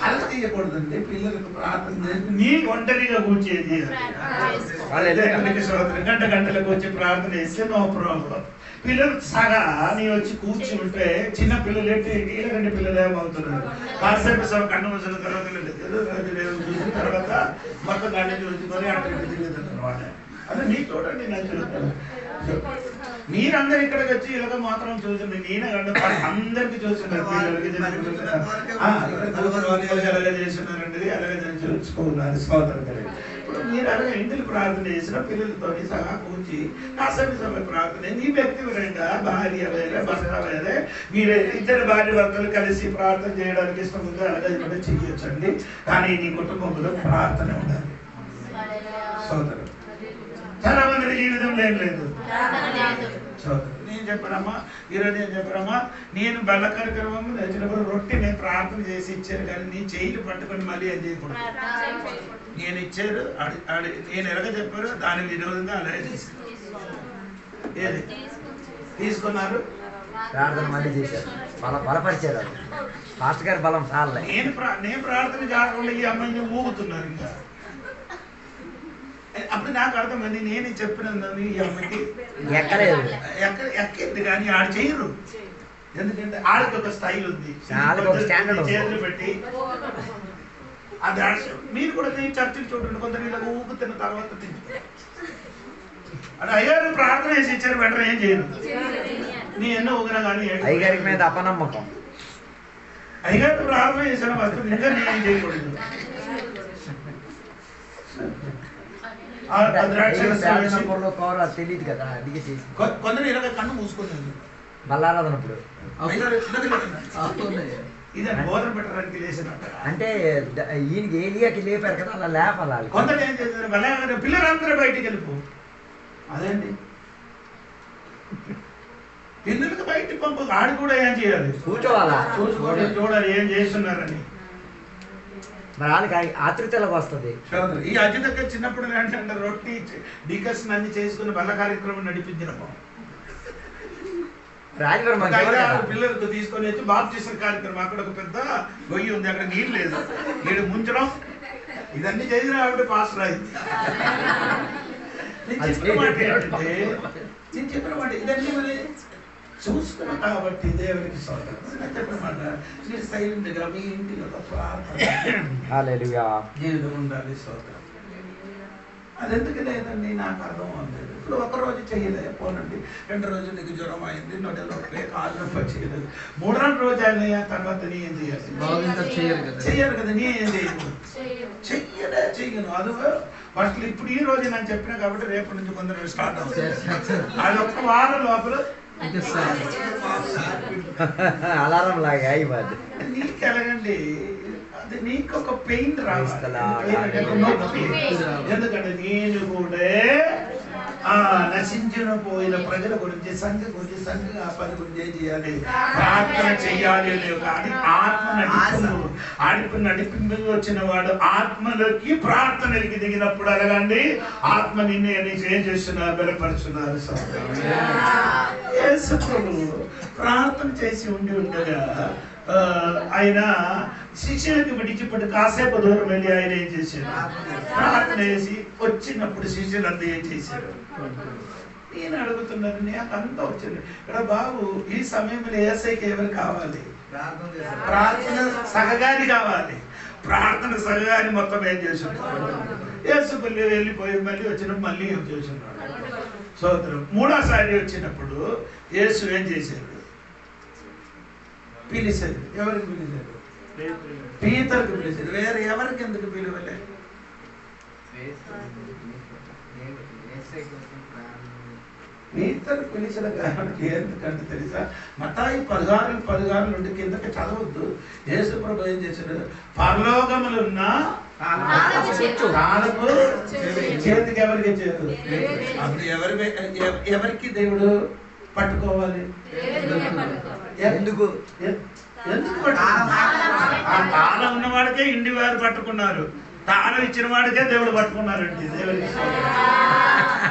అలా చేయకూడదండి. పిల్లలకు ప్రార్థన చేసి నీ ఒంటరిగా కూర్చేది గంటలకు వచ్చి ప్రార్థన చేస్తే నో ప్రాబ్లం. పిల్లలు సగా నీ వచ్చి కూర్చుంటే చిన్న పిల్లలు ఏంటి ఇలాంటి పిల్లలు ఏమవుతున్నారు కాసేపు కన్ను మూసిన తర్వాత చూసిన తర్వాత మొత్తం గంట చూసుకొని అటు తిరుగుతుంది అనమాట. అదే మీకు చూడండి నేను చూస్తాను. మీరందరు ఇక్కడికి వచ్చి ఇలాగ మాత్రం చూసింది నేనే అందరికి చూస్తున్నారు. అలాగే చేస్తున్నారండి, అలాగే చూసుకున్నారు సోదరు. ఇప్పుడు మీరు అలాగే ఇంటికి ప్రార్థన చేసిన పిల్లలతో సహా కూర్చి కాసేపు సమయం ప్రార్థన నీ వ్యక్తిగతంగా భార్య వేరే భర్త వేరే మీరే ఇద్దరు భార్య భర్తలు కలిసి ప్రార్థన చేయడానికి ఇష్టం ఉందో అలాగే కూడా చెయ్యొచ్చండి. కానీ నీ కుటుంబంలో ప్రార్థన ఉండాలి సోదరు. చాలా మంది జీవితం లేదు. నేను చెప్పానమ్మా ఈరోజు నేను చెప్పానమ్మా నేను బల్ల కార్యక్రమం వచ్చినప్పుడు రొట్టె నేను ప్రార్థన చేసి ఇచ్చాను, కానీ నీ చెయ్యిలు పట్టుకొని మళ్ళీ ఏం చేయకూడదు. నేను ఇచ్చారు నేను ఎలాగ చెప్పారు దాని విరోధంగా అలాగే ఏది తీసుకున్నారు ప్రార్థన మళ్ళీ చేశారు, బలపరిచారు. మాస్టర్ గారి బలం చాలే. నేను ప్రార్థన చేయకుండా ఈ అమ్మాయిని ఊగుతున్నారు. ఇంకా అప్పుడు నాకు అర్థమైంది నేను చెప్పినందుకు ఈ అమ్మాయికి ఎక్కింది కానీ ఆడు చేయరు. ఎందుకంటే ఆడికి ఒక స్టైల్ ఉంది, చేతులు పెట్టి అది మీరు కూడా చర్చలు చూడండి. కొందరు ఇలా ఊగుతున్న తర్వాత తింటారు. అది అయ్యారు ప్రార్థన చేసి ఇచ్చారు, వెంటనే ఏం చేయరు. నీ ఎన్నో ఊగినా కానీ అయ్యగారి మీద అపనమ్మకం. అయ్యగారు ప్రార్థన చేసిన వస్తువు ఇంకా నేనేం చేయకూడదు. తెలియదు కదా, అందుకే చేసి కొందరు ఇలాగ కన్ను మూసుకున్నారు బల్లారాధనప్పుడు. ఇదే బోధన పెట్టడానికి చేసినట్టు అంటే ఈయనకి ఏలియాకి లేపారు కదా, అలా లేపాలి. కొందరు ఏం చేశారు పిల్లలందరూ బయటికి వెళ్ళిపో. అదేంటి పిల్లలకి బయటికి పంపు. ఆడి కూడా ఏం చేయాలి, కూర్చోవాలా, చూడాలి ఏం చేస్తున్నారని. మరి వాళ్ళకి ఆతృతలకు వస్తుంది. ఈ అజ్జి దగ్గర చిన్నప్పుడు ఏంటంటే రొట్టి డికషన్ అన్ని చేసుకుని బల్ల కార్యక్రమం నడిపించినప్పుడు పిల్లలకు తీసుకొని వచ్చి బాప్టిజం కార్యక్రమం. అక్కడ ఒక పెద్ద గొయ్యి ఉంది, అక్కడ నీళ్ళు లేదు, నీళ్ళు ముంచడం ఇదన్నీ చేసిన ఆవిడ పాస్టర్ అయింది. నేను చెప్పిన మాట ఏంటంటే ఇదన్నీ మరి చూసుకున్నాం కాబట్టి దేవునికి చెప్పిన మాట మీరు సైలెంట్గా మీ ఇంటిలో జీవితం ఉండాలి సోదరు. అది ఎందుకు లేదండి నాకు అర్థం అవ్వలేదు. ఇప్పుడు ఒకరోజు చేయలేకపోనండి, 2 రోజులు నీకు జ్వరం అయింది, నొట్టె నొప్పి, కాళ్ళు నొప్పి చేయలేదు. 3వ రోజు అయినా తర్వాత నీ ఏం చేయాలి, చెయ్యరు కదా, నీ ఏం చేయను చెయ్యను. అది ఫస్ట్ ఇప్పుడు ఈ రోజు నేను చెప్పినా కాబట్టి రేపటి నుంచి కొందరు స్టార్ట్ అవుతుంది. అది 1 వారం లోపల అలారం లాగా అయిపోద్ది. నీకు ఎలాగండి అది నీకు ఒక పెయిన్ రావాలి. ఎందుకంటే నేను కూడా నశించిన పోయిన ప్రజల గురించి సంఘ గురించి సంఘ పని గురించి ఏం చేయాలి, ప్రార్థన చెయ్యాలి. కానీ ఆత్మ నడిపింపు వచ్చిన వాడు ఆత్మలోకి ప్రార్థనకి దిగినప్పుడు అలగండి ఆత్మ నిన్ను ఏం చేస్తున్నారు, బలపరుస్తున్నారు. ప్రార్థన చేసి ఉండగా ఆయన శిష్యులకి విడిచిపెట్టి కాసేపు దూరం వెళ్ళి ఆయన ఏం చేశారు, ప్రార్థన చేసి వచ్చినప్పుడు శిష్యులంతా ఏం చేశారు. నేను అడుగుతున్నాను, నాకు అంతా వచ్చింది ఇక్కడ బాబు. ఈ సమయంలో ఏసైకి ఎవరు కావాలి, ప్రార్థన సహగారి కావాలి. ప్రార్థన సహగారి మొత్తం ఏం చేస్తున్నాడు, యేసుపల్లి వెళ్ళిపోయి మళ్ళీ వచ్చినప్పుడు మళ్ళీ ఏం చేస్తున్నాడు. సోదరం 3వసారి వచ్చినప్పుడు యేసు ఏం చేశాడు, పిలిచాడు. ఎవరికి పిలిచాడు, పీతరుకు పిలిచాడు. వేరే ఎవరికి ఎందుకు పిలువలే? పీతరు పిలిచిన కాబట్టి ఎందుకంటే తెలుసా, మత్తాయి 16 నుండి కిందకి చదవద్దు. యేసు ప్రభు ఏం చేశాడు, పరలోకములున్న కాలము చేతికి ఎవరికి ఇచ్చారు. అప్పుడు ఎవరికి దేవుడు పట్టుకోవాలి, ఎందుకు ఆ తాళం ఉన్నవాడికే ఇండి వారు పట్టుకున్నారు, తాళం ఇచ్చిన వాడికే దేవుడు పట్టుకున్నారండి. దేవుడికి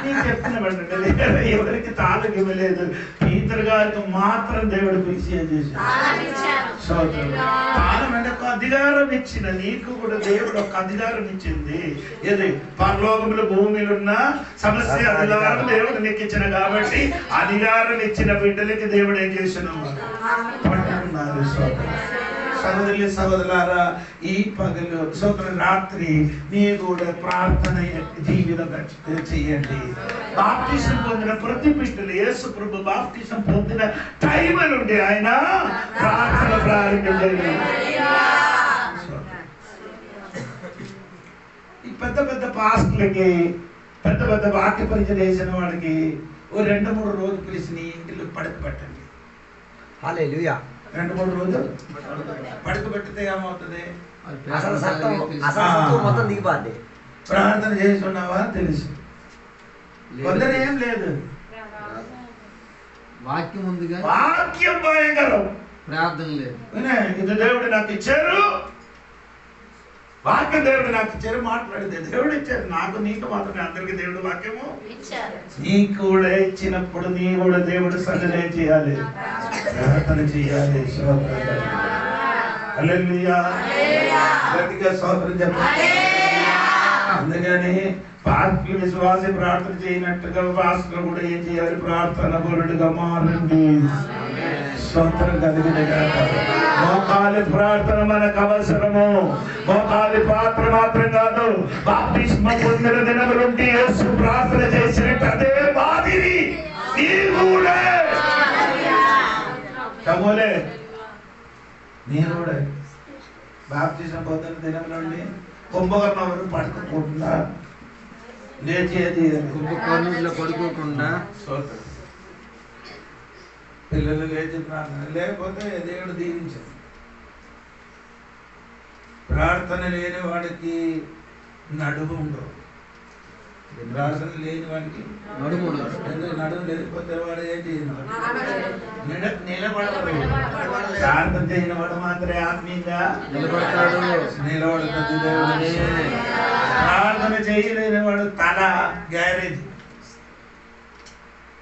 నీకు చెప్తున్నా ఎవరికి తాళం ఇవ్వలేదు, పీతర్ గారికి మాత్రం దేవుడు విషయం చేశాడు. తాళం అంటే ఒక అధికారం ఇచ్చిన, నీకు కూడా దేవుడు ఒక అధికారం ఇచ్చింది. ఏది పరలోకములు భూమిలో ఉన్న సమస్య అధికారం దేవుడు నీకు ఇచ్చిన కాబట్టి అధికారం ఇచ్చిన బిడ్డలకి దేవుడు ఏం చేసినాం పట్టుకున్నారు. సహోదరులు సహోదరులారా, ఈ పగలు సోదరు రాత్రి నీ కూడా ప్రార్థన జీవితం చేయండి. బాప్టిజం పొందిన ప్రతి బిడ్డలు యేసు ప్రభు బాప్టిజం పొందిన టైం నుండి ఆయన ప్రార్థన ప్రారంభించండి. ఈ పెద్ద పెద్ద పాస్టులకి, పెద్ద పెద్ద వాక్య పరిచయం చేసిన వాడికి ఓ 2-3 రోజులు పిలిచి నీ ఇంటిలో పడుకోబెట్టండి. హల్లెలూయా. 2-3 రోజులు పడుకోబెట్టితే ఏమవుతుంది? అసలు సత్వం మొత్తం దిగిపోద్ది. ప్రార్థన చేస్తున్నావా తెలుసు, కొందరు ఏం లేదు, వాక్యం ఉంది కానీ వాక్యం భయంకరం, ప్రార్థన లేదు. ఇది దేవుడు నాకు ఇచ్చారు, వాక్యం దేవుడు నాకు ఇచ్చారు, మాట్లాడితే దేవుడు ఇచ్చారు. నాకు నీకు మాత్రమే, అందరికి దేవుడు వాక్యము నీకు కూడా ఇచ్చినప్పుడు నీ కూడా దేవుడు సన్నిధి చేయాలి, ప్రార్థన చేయాలి. హల్లెలూయా. గట్టిగా స్తోత్రం చెప్పండి. అందుకని పాస్టర్లు విశ్వాసి ప్రార్థన చేయనట్టుగా పాస్టర్లు కూడా ఏం చేయాలి? ప్రార్థన పరుడుగా మారండి. స్తోత్రం కలిగిన మోకాలి ప్రార్థన మనకు అవసరము. మోకాలి ప్రార్థన మాత్రం కాదు, బాప్తిస్మం పొందిన దినం నుండి యేసు ప్రార్థన చేసినట్టు అదే మాదిరి కూడా కమోలే నేను కూడా బాప్తిస్మం పొందిన దినం నుండి కుంభకర్ణం వరకు పడుకోకుండా లేచేది, కుంభకర్ణంలో పడుకోకుండా పిల్లలు లేచి ప్రార్థన, లేకపోతే దేవుడు దీవించాడు. ప్రార్థన లేని వాడికి నడుము ఉండవు, ప్రార్థన లేని వాడికి నడుము నడుము లేకపోతే వాడు ఏం చేయను, నిలబడదు. ప్రార్థన చేయని వాడు మాత్రమే ఆత్మీయంగా నిలబడతాడు, నిలబడుతుంది దేవుడు. ప్రార్థన చేయలేని వాడు తల గ్యారేజ్,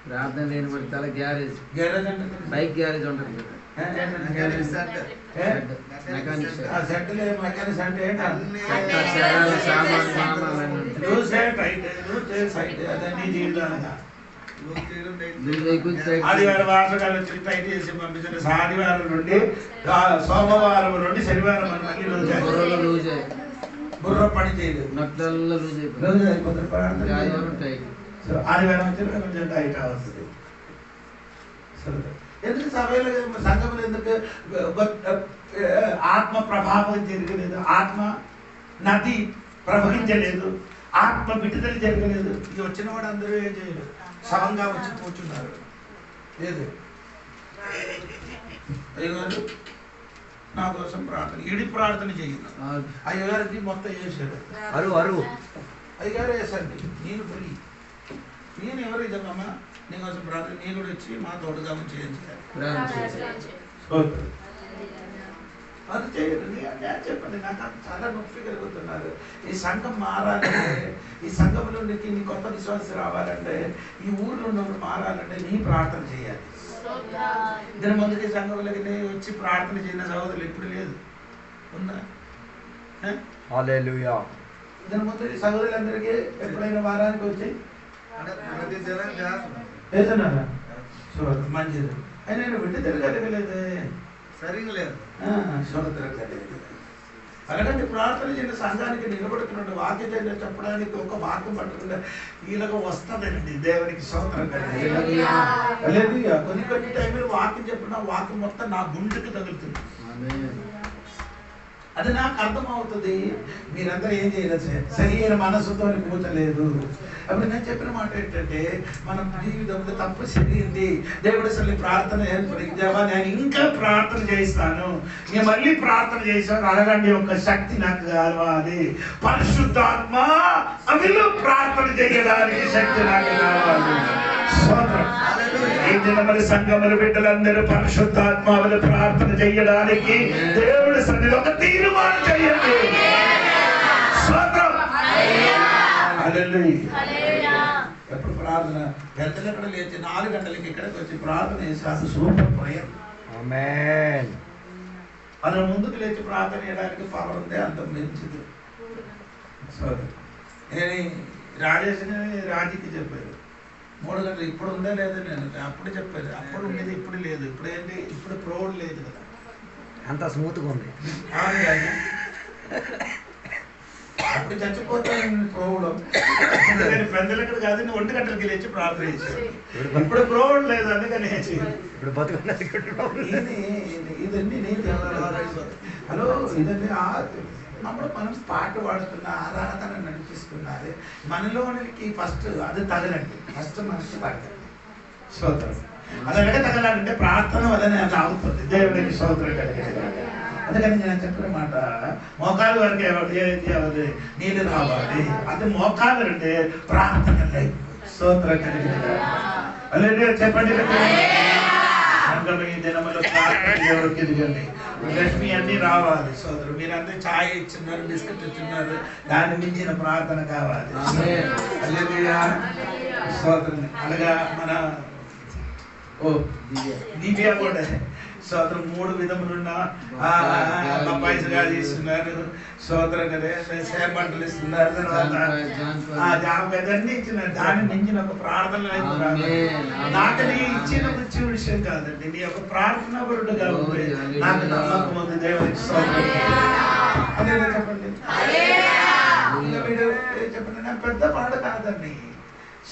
ప్రార్థన లేని వాడి తల గ్యారేజ్, గ్యారేజ్ అంటే బైక్ గ్యారేజ్ ఉంటుంది కదా, మెకానిక్ మెకానిక్స్ అంటే ఆదివారం వాసకాలు వచ్చి టైట్ చేసి పంపించారు. ఆదివారం నుండి సోమవారం నుండి శనివారం మళ్ళీ లూజ్ బుర్ర పని చేయలేదు, నట్లలో లూజ్ అయిపోతుంది. ఆదివారం వచ్చి కొంచెం టైట్ అవుతుంది. ఎందుకు సభలో సంఘంలో ఎందుకు ఆత్మ ప్రభావం జరగలేదు, ఆత్మ నది ప్రవహించలేదు, ఆత్మ విడుదల జరగలేదు? ఇక వచ్చిన వాడు అందరూ ఏం చేయలేదు, సమంగా వచ్చి కూర్చున్నారు. లేదు అయ్యగారు నా కోసం ప్రార్థన, ఇడి ప్రార్థన చేయను. అయ్యగారికి మొత్తం వేసాడు, అయ్యగారు వేసండి, నేను పోయి నేను ఎవరు ఇదమ్మా నీకోసం ప్రార్థన, నేను కూడా వచ్చి మా తోడుగా చేయించాలి. అది చేయదు చెప్పండి. నాకు చాలా నొప్పి కలుగుతున్నారు. ఈ సంఘం మారాలంటే, ఈ సంఘంలో నీ కొత్త విశ్వాసం రావాలంటే, ఈ ఊర్లో ఉన్నప్పుడు మారాలంటే నీ ప్రార్థన చేయాలి. ఇద్దరు ముందుకి సంఘంలోకి వచ్చి ప్రార్థన చేయని సహోదరులు ఎప్పుడు లేదు, ఉందా? ఇద్దరు ముందు సహోదరులందరికీ ఎప్పుడైనా వారానికి వచ్చి వేస్తున్నారా? మంచిది. అయినా నేను వింటే తిరగలేదు, సరిగ్గా లేదు. అలాగంటే ప్రార్థన చేయని సంఘానికి నిలబడుతున్నాడు, వాక్యం చేయడం చెప్పడానికి ఒక వాక్యం పట్టకుండా వీళ్ళకు వస్తుందండి. దేవునికి స్తోత్రం లేదు. కొన్ని టైంలో వాక్యం చెప్పిన వాక్యం మొత్తం నా గుండెకి తగులుతుంది. అది నాకు అర్థమవుతుంది. మీరందరూ ఏం చేయలేదు, సరైన మనసుతో కూర్చోలేదు. అప్పుడు నేను చెప్పిన మాట ఏంటంటే, మన జీవితంలో తప్పు జరిగింది, దేవుడు అసలు ప్రార్థన ఏర్పడిందేవా, నేను ఇంకా ప్రార్థన చేస్తాను, నేను మళ్ళీ ప్రార్థన చేశాను అడగండి, ఒక శక్తి నాకు కావాలి. పరిశుద్ధాత్మ అవిలో ప్రార్థన చేయడానికి శక్తి నాకు కావాలి. మరి సంఘముల బిడ్డలందరూ పరిశుద్ధాత్మలో ప్రార్థన చేయడానికి దేవుడి సన్నిధిలో ఒక తీర్మానం చేయండి. ఎప్పుడు ప్రార్థన గంటలు ఎక్కడ లేచి 4 గంటలకి ఇక్కడికి వచ్చి ప్రార్థన చేసి అది సూపర్ ప్రేయర్. ఆమేన్. అలా ముందుకు లేచి ప్రార్థన చేయడానికి పవర్ ఉంది, అంత మంచిది. సరే నేను రాజేష్ని రాజీకి చెప్పారు 3 గంటలు ఇప్పుడు ఉందా లేదా, నేను అప్పుడు చెప్పాను. అప్పుడు ఉండేది ఇప్పుడు లేదు. ఇప్పుడు ఏంటి, ఇప్పుడు ప్రోడ్ లేదు కదా, అంత స్మూత్గా ఉంది. అప్పుడు చచ్చిపోతాను ప్రోడ్. పెద్దలక్కడ కాదు, 1 గంటలకి లేచి ప్రార్థన చేశాను. ఇప్పుడు ప్రోడ్ లేదు, అందుకని ఇప్పుడు బతుకున్నది. ఇదన్నీ హలో, ఇదన్నీ అప్పుడు మనం పాట పాడుతున్న ఆరాధన నడిపిస్తున్నది మనలోనికి ఫస్ట్ అది తగలండి. ఫస్ట్ మనసు తగలండి. స్తోత్రం. అదనగా తగలాలంటే ప్రార్థన వల్లనే అది అవుతుంది. దేవునికి స్తోత్రం కలిగేది. అందుకని నేను చెప్పిన మాట, మోకాలు వరకు ఏదైతే నీళ్ళు రావాలి, అది మోకాలు అంటే ప్రార్థన లేదు. స్తోత్రం కలిగేది. అదే చెప్పండి. ఈ దినములో ప్రార్థన ఎవరికి ఎదగండి, లక్ష్మి అన్ని రావాలి. సోదరు మీరందరూ ఛాయ్ ఇచ్చున్నారు, బిస్కెట్ ఇచ్చున్నారు, దాన్ని మించిన ప్రార్థన కావాలి. సోదరు అలాగా మన దివ్య కూడా సోదరు 3 విధములున్న పైసలు ఇస్తున్నారు. సోదరు కదా సేపంటలు ఇస్తున్నారు. తర్వాత జామకాయలన్నీ ఇచ్చినారు. దాన్ని మించిన ఒక ప్రార్థన నాకు నీ ఇచ్చిన విషయం కాదండి, నీ యొక్క ప్రార్థన పరుడుగా ఉంది. నాకు నమ్మకం ఉంది. దేవునికి స్తోత్రం. అదే చెప్పండి. చెప్పండి, నాకు పెద్ద పాట కాదండి.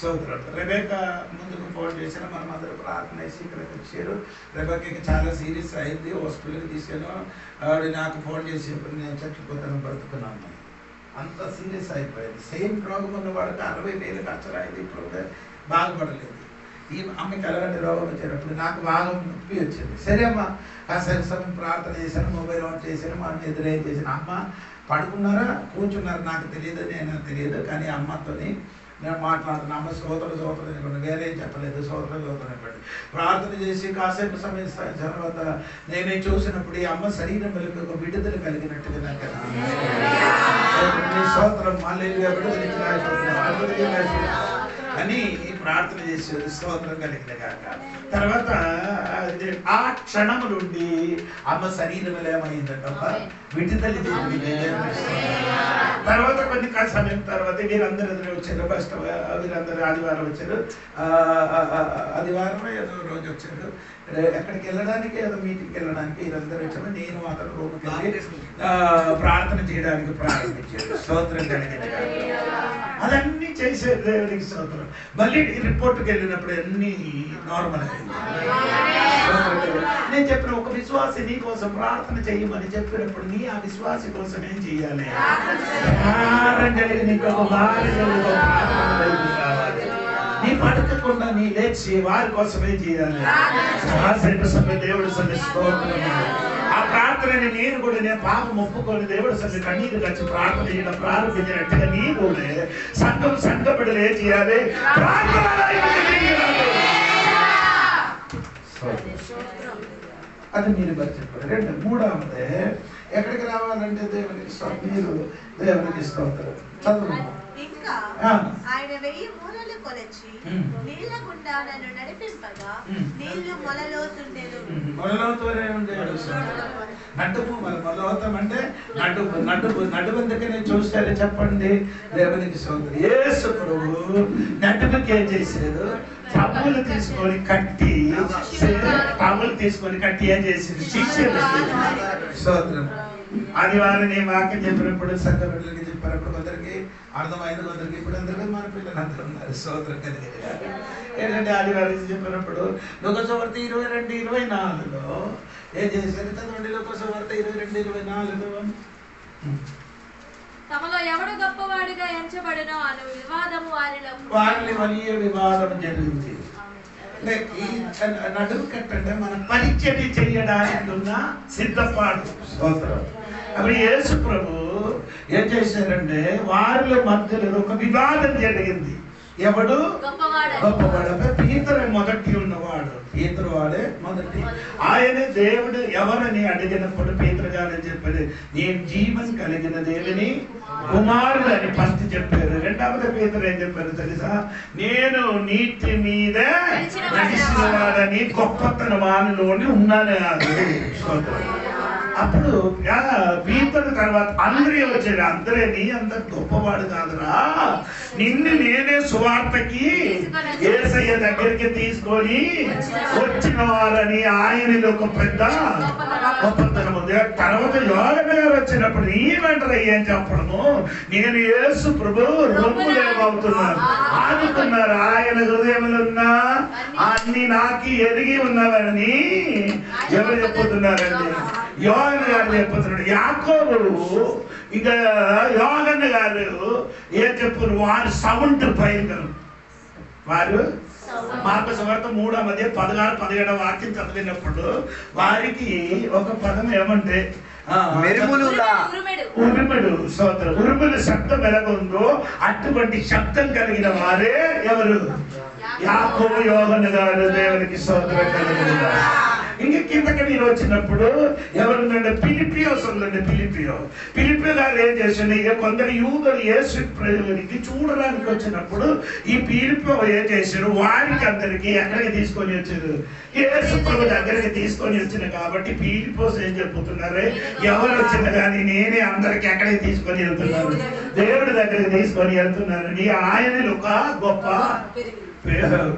సోదరుడు రెబేకా ముందుకు ఫోన్ చేశాను, మనం అందరూ ప్రార్థన చేసి ఇక్కడికి వచ్చారు. రెబేకాకి చాలా సీరియస్ అయింది, హాస్పిటల్కి తీసుకెళ్ళాను. ఆవిడ నాకు ఫోన్ చేసి నేను చచ్చిపోతాను బ్రతుకున్నాను, అంత సీరియస్ అయిపోయింది. సేమ్ రోగం ఉన్నవాడికి 60,000 ఖర్చులు అయింది. ఇప్పుడు కూడా బాగుపడలేదు. ఈ అమ్మకి అలాంటి రోగం వచ్చేటప్పుడు నాకు బాగా నొప్పి వచ్చింది. సరే అమ్మ కాసేపు సమయం ప్రార్థన చేశాను, మొబైల్ ఆన్ చేశాను, మనం ఎదురే చేశాను. అమ్మ పడుకున్నారా కూర్చున్నారా నాకు తెలియదు, నేను తెలియదు, కానీ అమ్మతోని నేను మాట్లాడుతున్నా. అమ్మ సోదరుడు ఇవ్వండి, వేరే చెప్పలేదు, సోదరుడు ఇవ్వండి. ప్రార్థన చేసి కాసేపు సమయం తర్వాత నేను చూసినప్పుడు ఈ అమ్మ శరీరంలోకి ఒక విడుదల కలిగినట్టుగా నాకు స్తోత్రం. మళ్ళీ అని ప్రార్థన చేసేది. స్తోత్రం కలిగిన కాక తర్వాత ఆ క్షణము నుండి అమ్మ శరీరం ఏమైందంట విడుదల జరిగింది. తర్వాత కొన్ని సమయం తర్వాత వీరందరూ ఎదురు వచ్చారు. ఫస్ట్ వీరందరూ ఆదివారం వచ్చారు, ఆదివారం ఏదో రోజు వచ్చారు. ఎక్కడికి వెళ్ళడానికి ఏదో మీటింగ్కి వెళ్ళడానికి వీరందరూ వచ్చారు. నేను మాత్రం రూమ్కి వెళ్ళి ప్రార్థన చేయడానికి ప్రారంభించాను. స్తోత్రం కలిగింది. అదన్నీ చేసే దేవునికి స్తోత్రం. మళ్ళీ రిపోర్ట్కి వెళ్ళినప్పుడు అన్నీ నార్మల్ అయింది. నేను చెప్పిన ఒక విశ్వాసి నీ కోసం ప్రార్థన చేయమని చెప్పినప్పుడు నీ ఆ విశ్వాసి కోసం ఏం చెయ్యాలి? నీకు ఒక కావాలి. నీ పడకకుండా నీ లేచి వారి కోసమే చేయాలి. దేవుడు ఆ ప్రార్థనని నేను కూడా నేను పాపం ఒప్పుకొని దేవుడు సన్ని కన్నీరు వచ్చి ప్రార్థన చేయడం ప్రారంభించినట్టుగా నీ కూడా సంఘం బిడ్డలు ఏం చేయాలి? అది మీరు బట్టి చెప్పారు. 2 3వది ఎక్కడికి రావాలంటే దేవునికి స్తోత్రం చదువు. ఇంకా ఆయన 1000 మూరలు కొలచి నీళ్ళ గుండా నన్ను నడిపింపగా నీళ్లు మొలలోతుండెను. మొలలోతూనే ఉండేది. నడుపు మొలలోతం అంటే నడుపు ఎందుకని చూస్తే చెప్పండి. దేవునికి స్తోత్రం. యేసు ప్రభువు నడుపుకి ఏం చేశాడు? టవల్ తీసుకొని కట్టి ఏం చేసింది? స్తోత్రం. ఆదివారం నేను వాక్యం చెప్పినప్పుడు సంఘ బిడ్డలకి చెప్పినప్పుడు కొందరికి అర్థమైంది, కొందరికి ఇప్పుడు అందరికీ మన పిల్లలు అందరూ ఉన్నారు. స్తోత్రం కలిగింది. ఏంటంటే ఆదివారం చెప్పినప్పుడు లోకసువార్త 22:24లో ఏం చేశారు? చదవండి. లోకసువార్త 22:24లో తమలో ఎవడు గొప్పవాడిగా ఎంచబడినో అను వివాదము వారిని വലിയ వివాదం జరిగింది. ఈ నడుము కట్టంటే మన పరిచర్య చేయడానికి ఉన్న సిద్ధపాటు. స్తోత్రం. అప్పుడు యేసు ప్రభు ఏం చేశారంటే వారిలో మధ్యలో ఒక వివాదం జరిగింది. ఎవడు గొప్పవాడు? పీతరు మొదటి ఉన్నవాడు. పేతురు వాడే మొదటి. ఆయనే దేవుడు ఎవరని అడిగినప్పుడు పేతురు గారని చెప్పారు, నేను జీవం కలిగిన దేవుని కుమారుడు అని ఫస్ట్ చెప్పారు. రెండవది పేతురు ఏం చెప్పారు తెలుసా? నేను నీటి మీద నడిచిన వాడని గొప్పతనం వానిలోని ఉన్నాను. అప్పుడు పీతరు తర్వాత అందరూ వచ్చారు. అందరే నీ అంత గొప్పవాడు కాదురా, నిన్ను నేనే సువార్తకి యేసయ్య దగ్గరికి తీసుకొని వచ్చిన వారని ఆయనది ఒక పెద్ద గొప్పతనం ఉంది. తర్వాత యోగన్న గారు వచ్చినప్పుడు ఏమంటారు ఏం చెప్పడము, నేను యేసు ప్రభు రొమ్ములేమవుతున్నాను ఆదుకున్నారు. ఆయన హృదయంలో ఉన్నా అన్ని నాకు ఎరిగి ఉన్నవని ఎవరు చెప్పుతున్నారండి? యోగన్న గారు చెప్పుతున్నాడు. యాకోబు ఇంకా యోగన్న గారు ఏం చెప్పున్నారు? వారు సౌండ్ భయంకరం. వారు మార్కు సువార్త 3:16-17 వాక్యం చదివినప్పుడు వారికి ఒక పదం ఏమంటే ఉరుముడు స్తోత్రం. ఉరుముల శబ్దం ఎలాగుందో అటువంటి శబ్దం కలిగిన వారే ఎవరు? యాకోబు యోహన్న గారు. దేవునికి స్తోత్రం కలిగిన ఇంక కిందకి మీరు వచ్చినప్పుడు ఎవరుందంటే ఫిలిపియోస్ ఉందండి. ఫిలిపియో గారు ఏం చేసిండు? ఇక కొందరు యూదులు యేసు ప్రభువుకి చూడడానికి వచ్చినప్పుడు ఈ ఫిలిపియో ఏం చేశారు? వారికి అందరికి ఎక్కడికి తీసుకొని వచ్చారు? యేసు ప్రభు దగ్గరికి తీసుకొని వచ్చిన కాబట్టి ఫిలిపియోస్ ఏం చెప్పుతున్నారు? ఎవరు వచ్చినా కానీ నేనే అందరికి ఎక్కడికి తీసుకొని వెళ్తున్నాను, దేవుడి దగ్గరికి తీసుకొని వెళ్తున్నానని ఆయనలో ఒక గొప్ప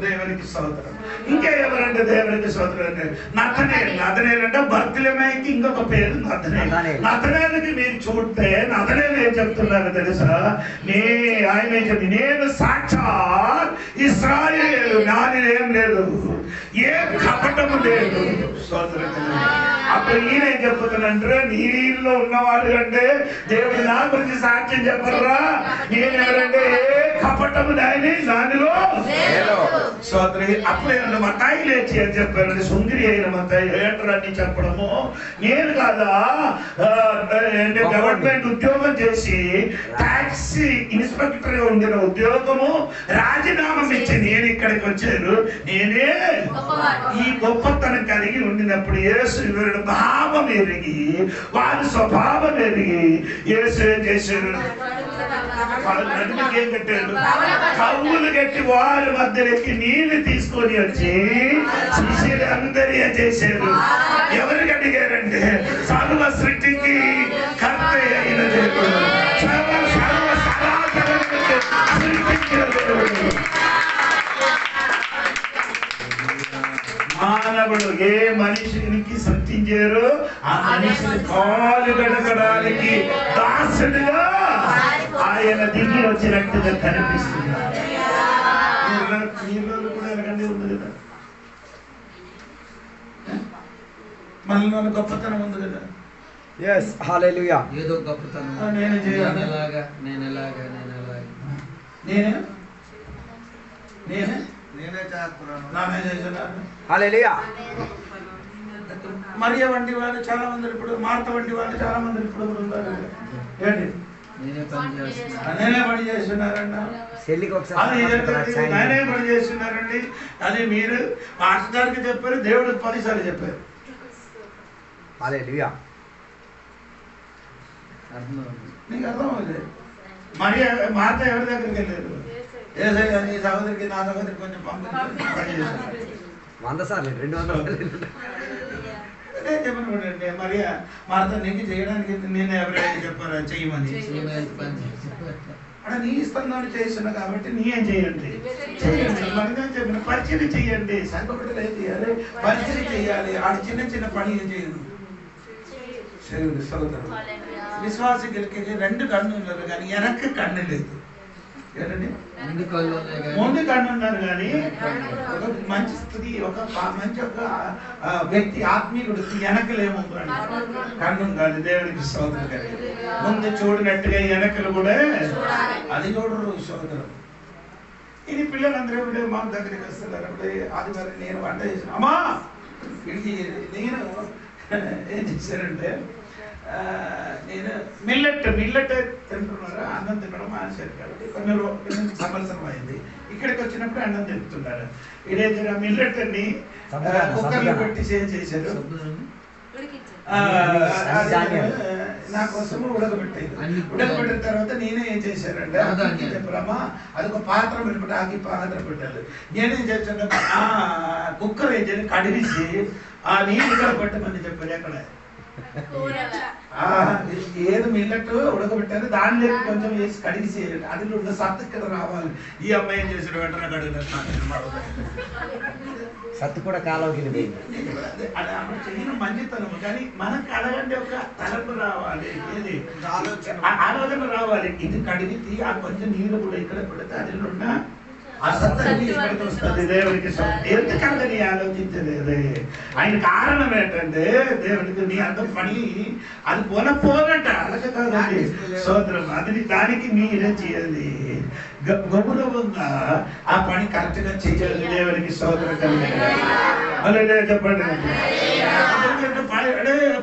దేవునికి స్తోత్రం. ఇంకా ఎవరంటే దేవునికి స్తోత్రం అంటే నతనేలు అంటే బర్తిలమేకి ఇంకొక పేరు నతనేలుకి మీరు చూస్తే నతనేలు ఏం చెప్తున్నారు తెలుసా? ఆయన ఏం చెప్తుంది? నేను సాక్షాత్ ఇశ్రాయేలు, నాదేం లేదు, ఏ కపటము లేదు. అప్పుడు ఈయన ఏం చెప్తున్నాడంటే నీలో ఉన్నవాడు అంటే దేవుడు నా గురించి సాక్ష్యం చెప్పరా? నేను ఎవరంటే ఏ కపటము దానిలో అప్పుడే మతాయి లేచి అని చెప్పారండి. సుందరి అయిన మతాయి ఏంటని చెప్పడము, నేను కాదా గవర్నమెంట్ ఉద్యోగం చేసి టాక్సీ ఇన్స్పెక్టర్ గా ఉండిన ఉద్యోగము రాజీనామా ఇచ్చి నేను ఇక్కడికి వచ్చాను. నేనే ఈ గొప్పతనం కలిగి ఉండినప్పుడు యేసు వీరుడు భావం ఎరిగి వారి స్వభావం ఎరిగి యేసు ఏం చేశారు? నడుముకి ఏం కట్టాడు? కవ్వులు కట్టి వారి మధ్యలోకి నీళ్లు తీసుకొని వచ్చి శిష్యులు అందరూ ఏం చేశారు? ఎవరికి అడిగారంటే సర్వ సృష్టికి కర్త అయిన దేవుడు, సర్వ సనాతనకు సృష్టించిన దేవుడు. మానవుడు ఏ మనిషికి సృష్టించారు ఆ మనిషిని కాలు గడగడానికి దాసుడుగా ఆయన దిగి వచ్చినట్టుగా కనిపిస్తున్నారు. కూడా ఎలాగండి ఉంది కదా, మళ్ళీ మన గొప్పతనం ఉంది కదా. ఏదో గొప్పతనం నేను మరియ వంటి వాళ్ళు చాలా మంది ఇప్పుడు, మార్త వంటి వాళ్ళు చాలా మంది ఇప్పుడు ఉన్నారు. ఏంటి నేనే పని చేస్తున్నారండి, నేనే పని చేస్తున్నారండి అని మీరు మాస్టర్ గారికి చెప్పారు, దేవుడికి 10 సార్లు చెప్పారు. నీకు అర్థం అవుతుంది. మరియ మార్త ఎవరి దగ్గరికి వెళ్ళారు? ఏసయ్య నీ సహోదరికి నా సహోదరికి కొంచెం పంపించండి. 100 సార్లు 200 చెప్పండి. మరి మార్త నీకు చేయడానికి నేను ఎవరైనా చెప్పారా చెయ్యమని? అక్కడ నీ ఇస్తాను చేస్తున్నా కాబట్టి నీ ఏం చేయండి, మనగా చెప్పిన పరిచయం చెయ్యండి. సంకపట్టలు ఏం చేయాలి? పరిచయం చెయ్యాలి. ఆడ చిన్న చిన్న పని ఏం చేయను. విశ్వాసకి 2 కన్ను ఉన్నారు కానీ వెనక్కి కన్ను లేదు. ఏంటండి? ముందు కన్ను ఉన్నారు కానీ ఒక మంచి స్త్రీ, ఒక మంచి ఒక వ్యక్తి ఆత్మీయుడు వెనకలేమో కన్ను కాదు. దేవుడికి స్తోత్రం కలిగి ముందు చూడినట్టుగా వెనకలు కూడా అది చూడరు. స్తోత్రం. ఇది పిల్లలందరూ ఎప్పుడే మా దగ్గరికి వస్తున్నారు. అప్పుడే ఆదివారం నేను వంట చేసిన అమ్మా ఇంటికి నేను ఏం చేశారంటే నేను మిల్లెట్ తింటున్నారా, అన్నం తినడం మానేశారు కాబట్టి కొన్ని సంవత్సరం అయింది. ఇక్కడికి వచ్చినప్పుడు అన్నం తింటున్నారు. ఇదేదో మిల్లెట్ అని కుక్కర్లో పెట్టి చేశారు. నా కోసము ఉడకబెట్టిన తర్వాత నేనే ఏం చేశానంటే చెప్పారమ్మా, అది ఒక పాత్ర పెట్టుకుంటే ఆకి పాత్ర పెట్టారు. నేనేం చేశాను, కుక్కర్ ఏం చేయాలి కడిగిసి ఆ నీళ్ళు ఇక్కడ పెట్టమని చెప్పారు. ఎక్కడ ఏది మిల్లెట్ ఉడకబెట్టారు, దానిలో కొంచెం వేసి కడిగిసి అది ఉన్న సత్తు ఇక్కడ రావాలి. ఈ అమ్మాయి ఏం చేశాడు, వెంటనే కడిగినట్టు సత్తు కూడా కాలువకి చెయ్యిన మంచితనము. కానీ మనకు అడగండి ఒక తలంపు రావాలి, ఏది ఆలోచన రావాలి. ఇది కడిగి ఆ కొంచెం నీళ్ళు కూడా ఇక్కడ పెడితే అది ఉన్న ఆ సత్తని ఇక్కడికి వస్తుంది. దేవుడికి ఎందుకంటే నీ ఆలోచించలేదు. ఆయన కారణం ఏంటంటే దేవుడికి నీ అంత పని అది పోనట్ట అలాగే కాదండి సోదరం. అది దానికి మీరే చేయాలి, గౌరవంగా ఆ పని కరెక్ట్ గా చేయాలి. దేవుడికి సోదరం కలిగి చెప్పండి.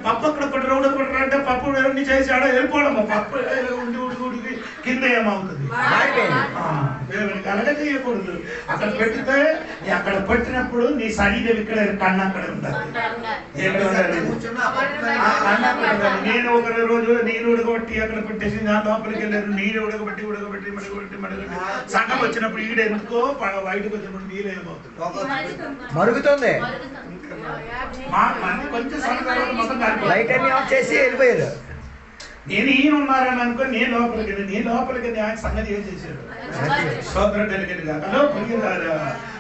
పప్పు అక్కడ పట్టరా ఉడకబట్టరా అంటే పప్పు ఎవరిని చేసి ఆడ వెళ్ళిపోవడం. పప్పు ఉండి ఉడికి కింద ఏమవుతుంది, దేవునికి అలాగే చేయకూడదు. అక్కడ పెట్టితే అక్కడ పెట్టినప్పుడు నీ శరీరం ఇక్కడ కన్ను అక్కడ ఉండాలి. నేను ఒక రోజు నీరు ఉడకబట్టి అక్కడ పెట్టేసి నా లోపలికి వెళ్ళారు. నీరు ఉడకబట్టి సంఘం వచ్చినప్పుడు ఈడ ఎందుకో బయటకు వచ్చినప్పుడు నీరు ఏమవుతుంది, మరుగుతుంది. కొంచెం సమయం మొత్తం లైట్ అన్ని ఆఫ్ చేసి వెళ్ళిపోయారు. నేను ఈయన ఉన్నారని అనుకో నీ లోపలికి ఆయన సంగతి ఏం చేశాడు, సోదరు కలిగింది కాక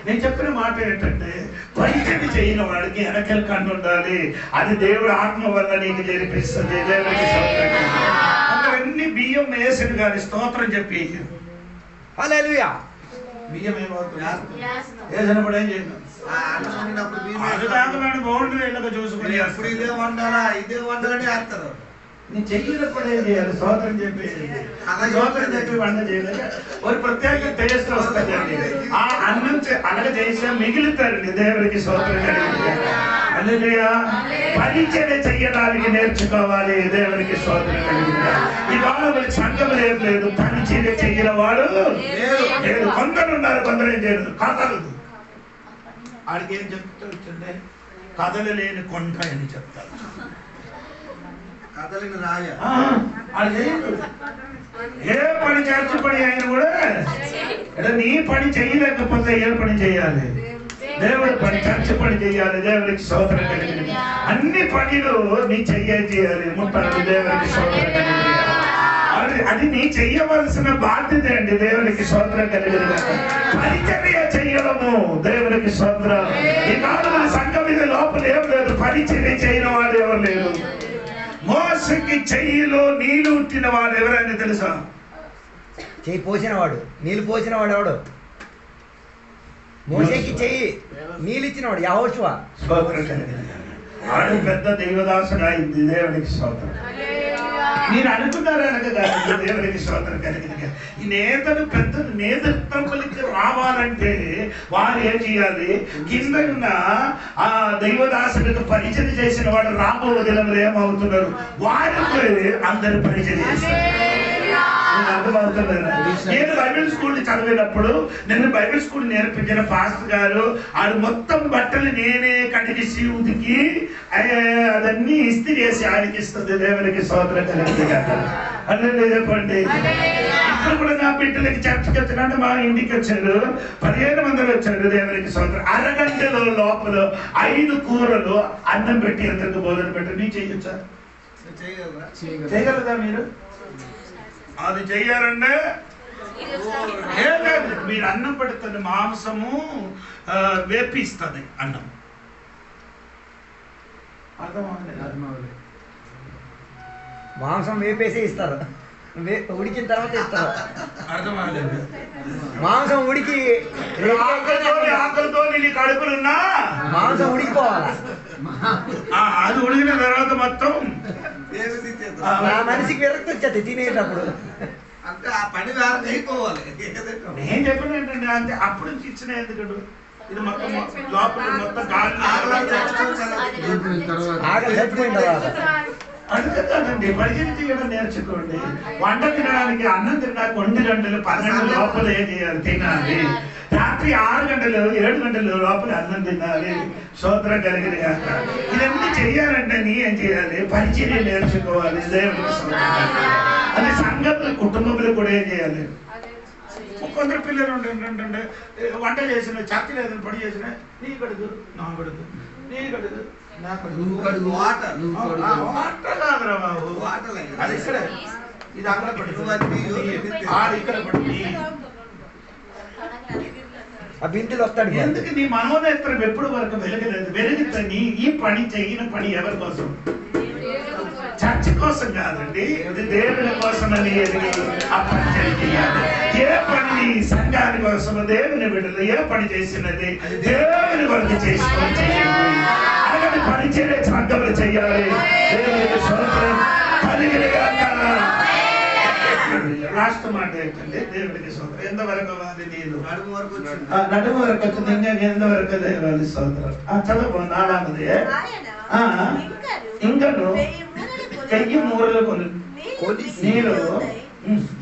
నేను చెప్పిన మాట ఏంటంటే పరిచయం చేయని వాడికి వెనకలు కన్ను ఉండాలి. అది దేవుడు ఆత్మ వల్ల నీకు జరిపిస్తుంది. దేవుడికి అన్ని బియ్యం వేసింది కానీ స్తోత్రం చెప్పి హల్లెలూయా. బియ్యం ఏమవుతుంది వేసినప్పుడు ఏం చేయను అది కాక బౌండరీ వెళ్ళక చూసుకుని ఎప్పుడు ఇదే వండాలా ఇదే వండాలని వేస్తారు. నీ చెయ్యినప్పుడు ఏం చేయాలి, సోదరం చెప్పి సోదరం చెప్పి వంట చేయలేక ఒక ప్రత్యేక టేస్ట్ వస్తుందండి. ఆ అన్నం అలాగే చేసా మిగులుతారండి. దేవుడికి సోదరం కలిగి పరిచయం చెయ్యడానికి నేర్చుకోవాలి. దేవుడికి సోదరం కలిగి ఇవాళ సంఘం ఏం లేదు, పరిచయం చెయ్యిన వాడు లేదు. కొందరు ఉన్నారు, కొందరు ఏం చేయలేదు. కథలు ఆడికి ఏం చెప్తూ వచ్చిండే, కథలు లేని కొండ అని చెప్తారు. ఏ పని చేర్చు పని అయినా కూడా నీ పని చేయలేకపోతే ఏ పని చేయాలి, దేవుడి పని చర్చ పని చేయాలి. దేవుడికి సోదరం కలిగింది. అన్ని పనులు నీ చేయాలి. ముట్టాలి. దేవుడికి సోదరం కలిగింది. అది నీ చెయ్యవలసిన బాధ్యత అండి. దేవునికి సోదరం కలిగిన పరిచర్య చెయ్యడము దేవునికి సోదరం. ఈ కాలంలో సంఘం మీద లోపల ఏం లేదు, పరిచర్య చేయని వాడు ఎవరు లేరు. మోసకి చెయ్యిలో నీళ్లు ఉట్టిన వాడు ఎవరైనా తెలుసా? చెయ్యి పోసిన వాడు, నీళ్ళు పోసిన వాడు ఎవడు? మోసేకి చెయ్యి నీళ్ళు ఇచ్చిన వాడు యెహోషువ. సోదరం కలిగిన వాడు పెద్ద దైవదాసుడు అయింది. దేవునికి సోదరం. మీరు అనుకున్నారనక కాదు, దేవునికి సోదరం కలిగిన ఈ నేతలు పెద్ద నేతృత్వంలోకి రావాలంటే వారు ఏం చేయాలి, కింద ఉన్న ఆ దైవదాసుడికి పరిచయం చేసిన వాడు రాబో దినంలో ఏమవుతున్నారు, వారికి అందరు పరిచయం చేస్తారు. నేను బైబిల్ స్కూల్ చదివినప్పుడు నేను బైబిల్ స్కూల్ నేర్పించిన పాస్టర్ గారు ఆడు మొత్తం బట్టలు నేనే కడిగిసి ఉతికి అదన్నీ ఇస్త్రీ చేసి ఆడికి ఇస్తుంది. దేవునికి సోదరం కలిగింది కదా అన్నీ చెప్పండి. ఇప్పుడు కూడా నా బిడ్డలకి చర్చకి వచ్చినట్టు మా ఇంటికి వచ్చారు, 15 మంది వచ్చారు. దేవునికి సోదరం అరగంటలో లోపల 5 కూరలు అన్నం పెట్టి ఎంతకు భోజనం పెట్టి నీ చేయొచ్చా? చేయగలరా మీరు? అది చెయ్యాలంటే మీరు అన్నం పెడుతుంది, మాంసము వేపిస్తుంది అన్నం. మాంసం వేపేసి ఇస్తారు, ఉడికిన తర్వాత ఇస్తారు. అర్థం అవ్వలేదు. మాంసం ఉడికి ఆకలితో నీ కడుపులున్నా మాంసం ఉడికిపోవాలా, అది ఉడికిన తర్వాత మొత్తం మనిషికి విరక్తి వచ్చేది తినేటప్పుడు. అంటే ఆ పని వేరే అయిపోవాలి. నేను చెప్పిన ఏంటంటే అంతే అప్పుడు నుంచి ఇచ్చిన ఎందుకంటే ఇది మొత్తం లోపల మొత్తం ఆకలి చచ్చిపోయిన తర్వాత అడుగుతానండి, పరిచయం చేయడం నేర్చుకోండి. వంట తినడానికి అన్నం తినడానికి 1 గంటలు 12 లోపల ఏం చేయాలి? తినాలి. రాత్రి 6 గంటలు 7 గంటలు లోపల అన్నం తినాలి. స్తోత్రం కలిగిన గాక. ఇవన్నీ చెయ్యాలంటే నీ ఏం చేయాలి? పరిచయం నేర్చుకోవాలి. దేవుడికి స్తోత్రం. అది సంఘంలో కుటుంబంలో కూడా ఏం చేయాలి? కొందరు పిల్లలు ఉంటుంటే వంట చేసిన చర్చ లేదని పడి చేసిన నీ కడుగు నా కడుగు నీ కడుగు నా కడుగు వాటర్ కాదురా బాబు. అది ఇక్కడ ఇది అక్కడ పడుతుంది, ఆడు ఇక్కడ పడుతుంది. ఆ బిందులు వస్తాడు. ఎందుకు నీ మనోనేత్రం ఎప్పుడు వరకు వెలగలేదు? వెలిగితే నీ ఈ పని చెయ్యిన పని ఎవరి కోసం? చర్చ కోసం కాదండి, ఇది దేవుని కోసం అని ఆ పని చేయాలి. ఏ పని సంఘాని కోసం దేవుని బిడ్డలు ఏ పని చేసినది దేవుని వరకు చేసుకొని చేయండి. అలాగే పని చేయలే సంఘములు చెయ్యాలి. దేవునికి స్తోత్రం కలిగినగాక. లాస్ట్ మాట ఏంటంటే దేవుడికి స్తోత్రం. ఎంతవరకు అది నీరు నడుము వరకు వచ్చింది, ఇంకా ఎంతవరకు దేవుని స్తోత్రం. చదువు 4వది. ఇంకను 1000 మూరలు నీరు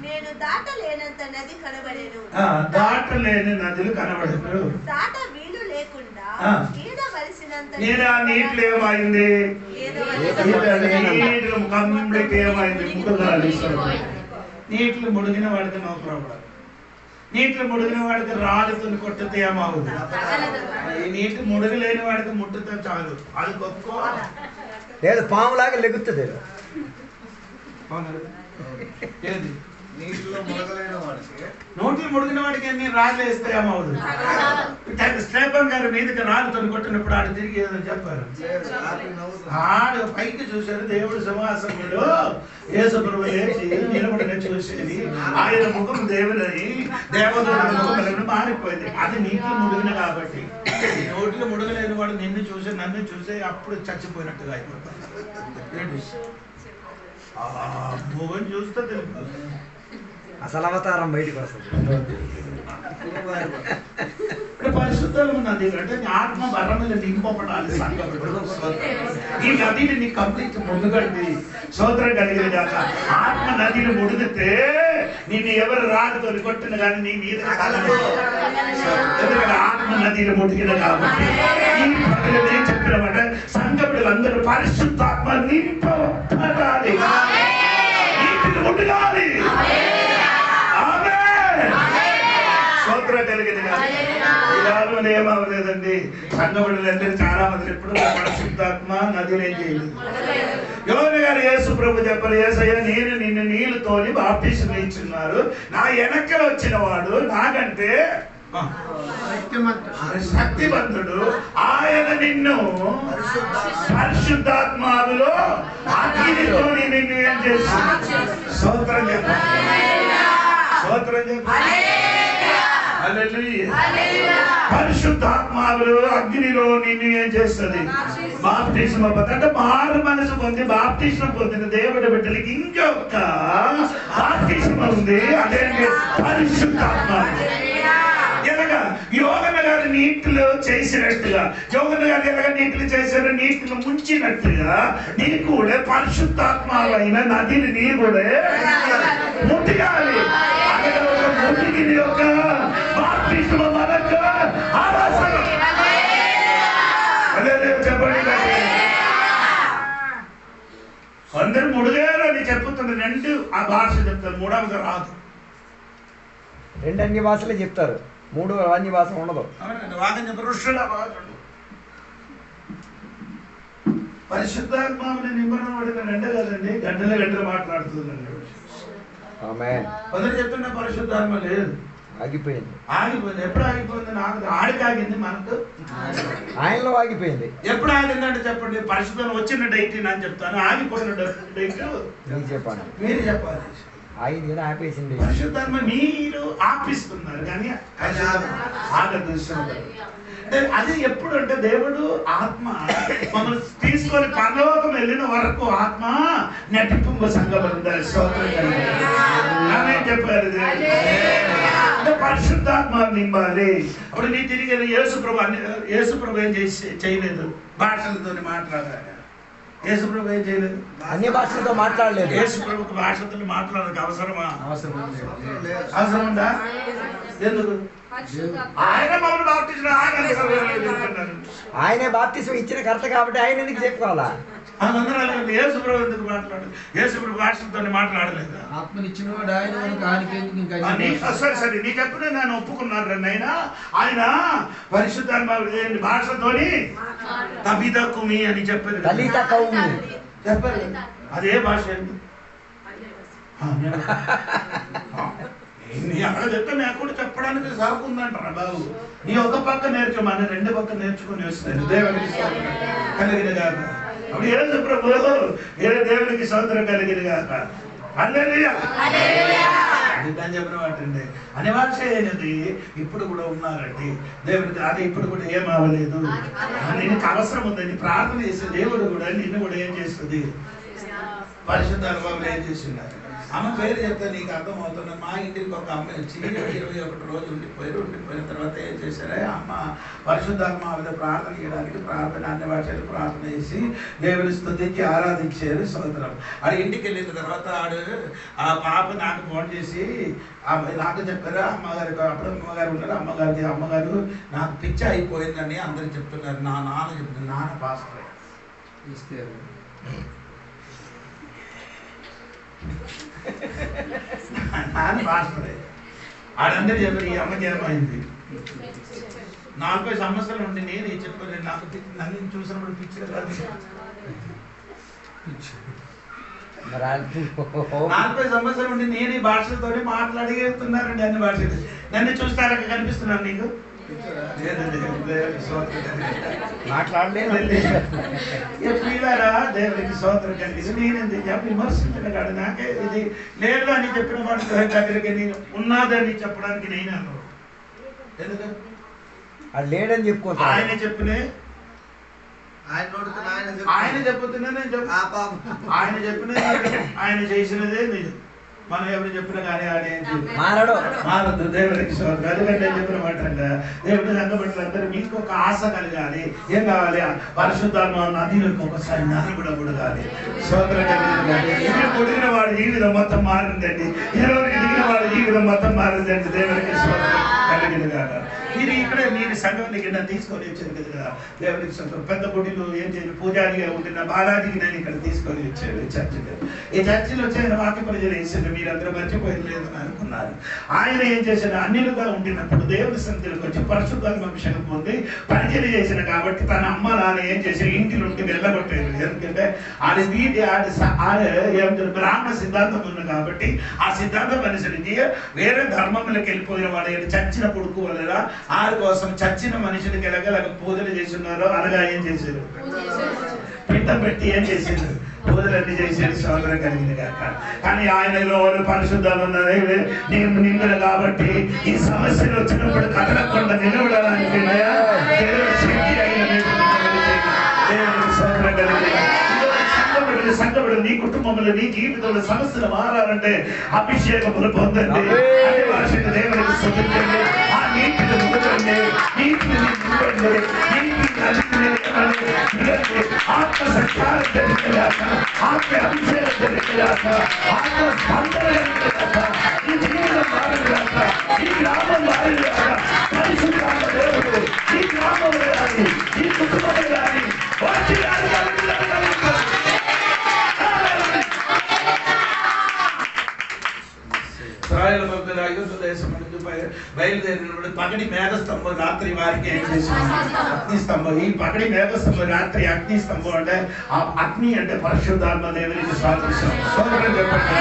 నేను దాటలేనంత నది కనబడేను. దాటలేని నదులు కనబడేను. దాట వీలు లేకుండా ఈదవలసినంత నేను ఆ నీటిలో ఏమైంది? నీటిలో కంప్లీట్ ఏమైంది? ముట్టుగాలి. నీటిలో ముడిగిన వాడికి నో ప్రాబ్లం. నీటిలో ముడిగిన వాడికి రాళ్ళతో కొట్టితే ఏమవుతుంది? ఈ నీటి ముడగలేని వాడికి ముట్టుతో చాలు, అది గొప్ప లేదు, పాములాగా లెగుతుంది. ఏది నీటిలో మునగలేని వాడికి నోట్లో ముడిగిన వాడికి ఎన్ని రాళ్ళు వేస్తే ఏమవుతుంది? స్టేఫన్ గారు మీదకి రాళ్ళతో కొట్టినప్పుడు ఆడు తిరిగి ఏదో చెప్పారు. ఆడు పైకి చూశారు, దేవుడు సింహాసనంలో యేసుప్రభు లేచి నిలబడిన చూసేది. ఆయన ముఖం దేవులని దేవదూతల ముఖం మారిపోయింది. అది నీటిలో ముడిగిన కాబట్టి. నోట్లో ముడగలేని వాడు నిన్ను చూసి నన్ను చూసి అప్పుడు చచ్చిపోయినట్టుగా అయిపోతాడు. ముఖం చూస్తే తెలుపు అసలు అవతారం బయటకు వస్తుంది. పరిశుద్ధం ఉన్నది అంటే ఆత్మ వరములు నింపబడాలి. ఈ నదిని నీ కంప్లీట్ మునుగండి. స్తోత్రం కలిగిన గాక. ఆత్మ నదిని ముడిగితే నిన్ను ఎవరు రాళ్ళతో కొట్టిన కానీ నీ మీద ఎందుకంటే ఆత్మ నదిని ముడిగిన కాబట్టి. ఈ ప్రజలు నేను చెప్పినమాట సంఘములందరూ పరిశుద్ధాత్మ నింపబడాలి, నీటిని ముడగాలి. స్తోత్రం కలిగిన ఏమవలేదండి. సంఘబడులందరూ చాలా మంది ఎప్పుడు పరిశుద్ధాత్మ నదిని ఏం చేయలేదు. యోహాను గారు యేసు ప్రభు చెప్పారు, యేసయ్య నేను నిన్ను నీళ్ళతోని బాప్తిసం ఇచ్చున్నారు, నా వెనక్కలు వచ్చిన వాడు నాకంటే శక్తివంతుడు, ఆయన నిన్ను పరిశుద్ధాత్మలో అగ్నితో నిన్ను ఏం చేస్తాడు? స్తోత్రం చెప్పాలి, స్తోత్రం చెప్పాలి. పరిశుద్ధాత్మలో అగ్నిలో నిన్ను ఏం చేస్తుంది? బాప్తిస్మ పొంది. అంటే మారు మనసు పొంది బాప్తిస్మ పొందిన దేవుడి బిడ్డలకి ఇంకొక బాప్తిస్మ ఉంది, అదే పరిశుద్ధాత్మ. ఎలాగా యోహన్న గారు నీటిలో చేసినట్టుగా, యోహన్న గారు ఎలాగ నీటిలో చేశారు? నీటిలో ముంచినట్టుగా నీ కూడా పరిశుద్ధాత్మలైన నదిని నీ కూడా ముట్టియాలి. అక్కడ ఒక ముట్టికి యొక్క బాప్తిస్మ మనకు అవసరం. చెప్పండి, అందరూ ముడుగారు అని చెప్పుతున్న 2 ఆ భాష చెప్తారు, 3వది రాదు. 2 అన్ని భాషలే చెప్తారు, 3వ అన్ని భాష ఉండదు. పరిశుద్ధాత్మని నింపడం పడిన 2 కదండి, గంటలు మాట్లాడుతుందండి. కొందరు చెప్తున్న పరిశుద్ధాత్మ లేదు, ఆగిపోయింది. ఎప్పుడు ఆగిపోయింది? నాకు ఆడికి ఆగింది, మనకు ఆయనలో ఆగిపోయింది. ఎప్పుడు ఆగిందంటే చెప్పండి. పరిశుద్ధం వచ్చిన డైట్ అని చెప్తాను, ఆగిపోయిన డైట్ చెప్పండి, మీరు చెప్పాలి. ఆగింది కదా, ఆపేసింది. పరిశుద్ధాత్మ మీరు ఆపిస్తున్నారు కానీ ఆగదు. అది ఎప్పుడు అంటే దేవుడు ఆత్మ మమ్మల్ని తీసుకొని పరలోకం వెళ్ళిన వరకు ఆత్మ నటింపు సంఘం చెప్పారు. అంటే పరిశుద్ధాత్మ నింపాలి. అప్పుడు నీ తిరిగి యేసుప్రభు ఏం చేయలేదు, భాషలతో మాట్లాడాలి. యేసుప్రభు ఏం చేయలేదు, అన్య భాషలతో మాట్లాడలేదు. యేసుప్రభుకు భాషతో మాట్లాడడానికి అవసరమా? అవసరం లేదు. అవసరం ఉందా? ఎందుకు? ఆయన మమ్మల్ని బాప్తిజం ఆయనే బాప్తిసం ఇచ్చిన కర్త కాబట్టి ఆయన ఎందుకు చెప్పుకోవాలా? అందరూ యేసుప్రభు ఎందుకు మాట్లాడలేదు? యేసుప్రభు భాషలతో మాట్లాడలేదా? ఆత్మనిచ్చిన వాడు ఆయన ఆయనకి ఎందుకు ఇంకా సరే నీ చెప్పిన నేను ఒప్పుకున్నాను అయినా ఆయన పరిశుద్ధాత్మ భాషతోని తబిత కుమి అని చెప్పారు. తలిత కౌమి చెప్పారు. అదే భాష అండి. నీ అక్కడ చెప్తే నాకు కూడా చెప్పడానికి సాగుందంటారా బాబు? నీ ఒక పక్క నేర్చుకోమని రెండు పక్క నేర్చుకుని వస్తాను. దేవునికి కలిగిన కాక అప్పుడు ఏదో ప్రభు దేవునికి సోదరం కలిగిన కాక అని చెప్పిన వాటండి. అనే భాష అయినది ఇప్పుడు కూడా ఉన్నారండి దేవుడికి. అది ఇప్పుడు కూడా ఏం అవ్వలేదు. నీకు అవసరం ఉందండి. ప్రార్థన చేసే దేవుడు కూడా నిన్ను కూడా ఏం చేస్తుంది? పరిశుద్ధ అనుభవం ఏం చేస్తున్నారు? అమ్మ పేరు చెప్తే నీకు అర్థమవుతుంది. మా ఇంటికి ఒక అమ్మాయి వచ్చి 21 రోజు ఉండిపోయిన తర్వాత ఏం చేశారే, అమ్మ పరిశుద్ధాత్మ ఆవిడ ప్రార్థన చేయడానికి అన్ని భాషలు ప్రార్థన చేసి దేవుని స్తుతించి ఆరాధించారు. స్తోత్రం. ఆడ ఇంటికి వెళ్ళిన తర్వాత ఆ పాప నాకు ఫోన్ చేసి నాకు చెప్పారు, అమ్మగారికి అప్పుడు అమ్మగారు ఉన్నారు, అమ్మగారు నాకు పిచ్చి అయిపోయిందని అందరు చెప్తున్నారు. నా నాన్న చెప్తున్నారు, నాన్న పాస్టర్ నాన్న పాస్టరే. ఆడందరూ చెప్పారు ఈ అమ్మకి ఏమైంది. 40 సంవత్సరాలు ఉండి నేను చెప్పాను, నాకు నన్ను చూసినప్పుడు పిచ్చి కాదు. 40 సంవత్సరాలు ఉండి నేను ఈ భాషలతోనే మాట్లాడిస్తున్నానండి. అన్ని భాషలు నన్ను చూస్తారక కనిపిస్తున్నాను నీకు? మాట్లాడలేదు. దేవుడికి స్తోత్రం కలిగింది. నేనేంది విమర్శించిన కాదు, నాకే ఇది లేదు అని చెప్పిన వాడి దగ్గరికి నేను ఉన్నదని చెప్పడానికి నేను అన్నాను. ఎందుకు అది లేడని చెప్పుకోవచ్చు. ఆయన చెప్పిన ఆయన చెప్పుతున్నా నేను ఆయన చెప్పిన ఆయన చేసినదే నిజం. మనం ఎవరు చెప్పినా కానీ మారదు. దేవుడికి ఎందుకంటే చెప్పిన మాట దేవుడి సంఘపట్లందరూ మీకు ఒక ఆశ కలగాలి. ఏం కావాలి? పరిశుద్ధాత్మ నదిలోకి ఒకసారి నానబడబడు కాదు. సోదరు పొడిగిన వాడి జీవితం మొత్తం మారిందండి. దిగిన వాడి జీవితం మొత్తం మారిందండి. దేవుడికి కలిగింది కాక మీరు ఇక్కడ మీరు సంఘానికి కింద తీసుకొని వచ్చారు కదా. దేవుడికి పెద్ద గుడిలో ఏం చేయాలి, పూజారిగా ఉంటున్న బాలాజీకి నేను ఇక్కడ తీసుకొని వచ్చాడు చర్చిలో. ఈ చర్చిలో వచ్చాయని వాక్య పరిచయం చేశాడు. మీరందరూ మర్చిపోయింది లేదని అనుకున్నారు. ఆయన ఏం చేశాడు, అన్యులుగా ఉండినప్పుడు దేవుడి సన్నిధిలోకి వచ్చి పరిశుద్ధాత్మ అభిషేకం పొంది పరిచయం చేసిన కాబట్టి తన అమ్మ నాన్న ఏం చేశారు, ఇంటి నుండి వెళ్ళగొట్టారు. ఎందుకంటే బ్రాహ్మణ సిద్ధాంతం ఉంది కాబట్టి ఆ సిద్ధాంతం అనుసరించి వేరే ధర్మంలోకి వెళ్ళిపోయిన వాడు చచ్చిన కొడుకు వల్ల ఆరి కోసం చచ్చిన మనుషులకి ఎలాగ పూజలు చేస్తున్నారు. అలాగా ఏం చేశారు, పిండం పెట్టి ఏం చేశారు, పూజలన్నీ చేసేది. సోదరం కలిగింది కాక కానీ ఆయనలో పరిశుద్ధాలు ఉన్నది నేను నిండును కాబట్టి ఈ సమస్యలు వచ్చినప్పుడు కదలకుండా నిలబడడానికి శక్తి అయిన సోదరం కలిగింది. సంఘపడి నీ కుటుంబంలో నీ జీవితంలో సమస్యలు మారాలంటే అభిషేకములు పొందండి. అన్ని భాషకు దేవునికి స్తుతించండి. ఆ నీటిని ముట్టండి, నీటిని నింపండి, ఆత్మ సంచారం జరిగేలాక, ఆత్మ అభిషేకం జరిగేలాక, ఆత్మ స్పందన జరిగేలాక, ఈ జీవితం మారేలాక, ఈ గ్రామం మారేలాక పరిశుద్ధాత్మ దేవుడు ఈ గ్రామంలో కానీ ఈ కుటుంబంలో కానీ వచ్చి బయలుదేరినప్పుడు పగడి మేఘస్తంభం రాత్రి వారికి ఏం చేసింది, అగ్నిస్తంభం. ఈ పగడి మేఘస్తంభం రాత్రి అగ్నిస్తంభం అంటే ఆ అగ్ని అంటే పరిశుద్ధాత్మ దేవునికి సాదృశ్యం. సోదరులు చెప్పండి.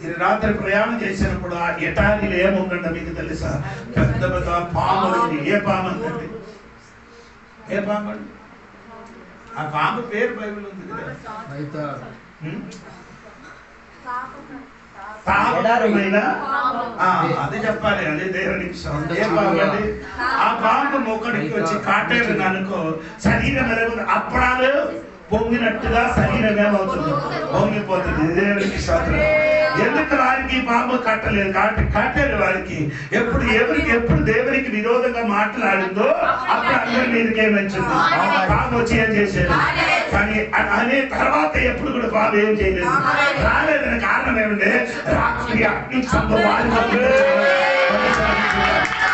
ఇది రాత్రి ప్రయాణం చేసినప్పుడు ఆ ఎటారీలో ఏముందంటే మీకు తెలుసా, పెద్ద పెద్ద పాములు. ఏ పాము అందండి, ఏ పాము అండి? ఆ పాము పేరు బైబిల్ ఉంది కదా, అది చెప్పాలి. అదే దేవునికి ఆ పాము మొక్కడికి వచ్చి కాటేరు అనుకో శరీరం అప్పడాలు పొంగినట్టుగా శరీరం ఏమవుతుంది, పొంగిపోతుంది. దేవునికి స్తోత్రం. ఎందుకు వారికి పాము కట్టలేదు కట్టారు వారికి. ఎప్పుడు దేవునికి విరోధంగా మాట్లాడిందో అప్పుడు అందరి మీదకి ఏమొచ్చింది, పాము వచ్చి ఏం చేసేది. కానీ అనే తర్వాత ఎప్పుడు కూడా పాము ఏం చేయలేదు, రాలేదని కారణం ఏమంటే అగ్ని స్తంభం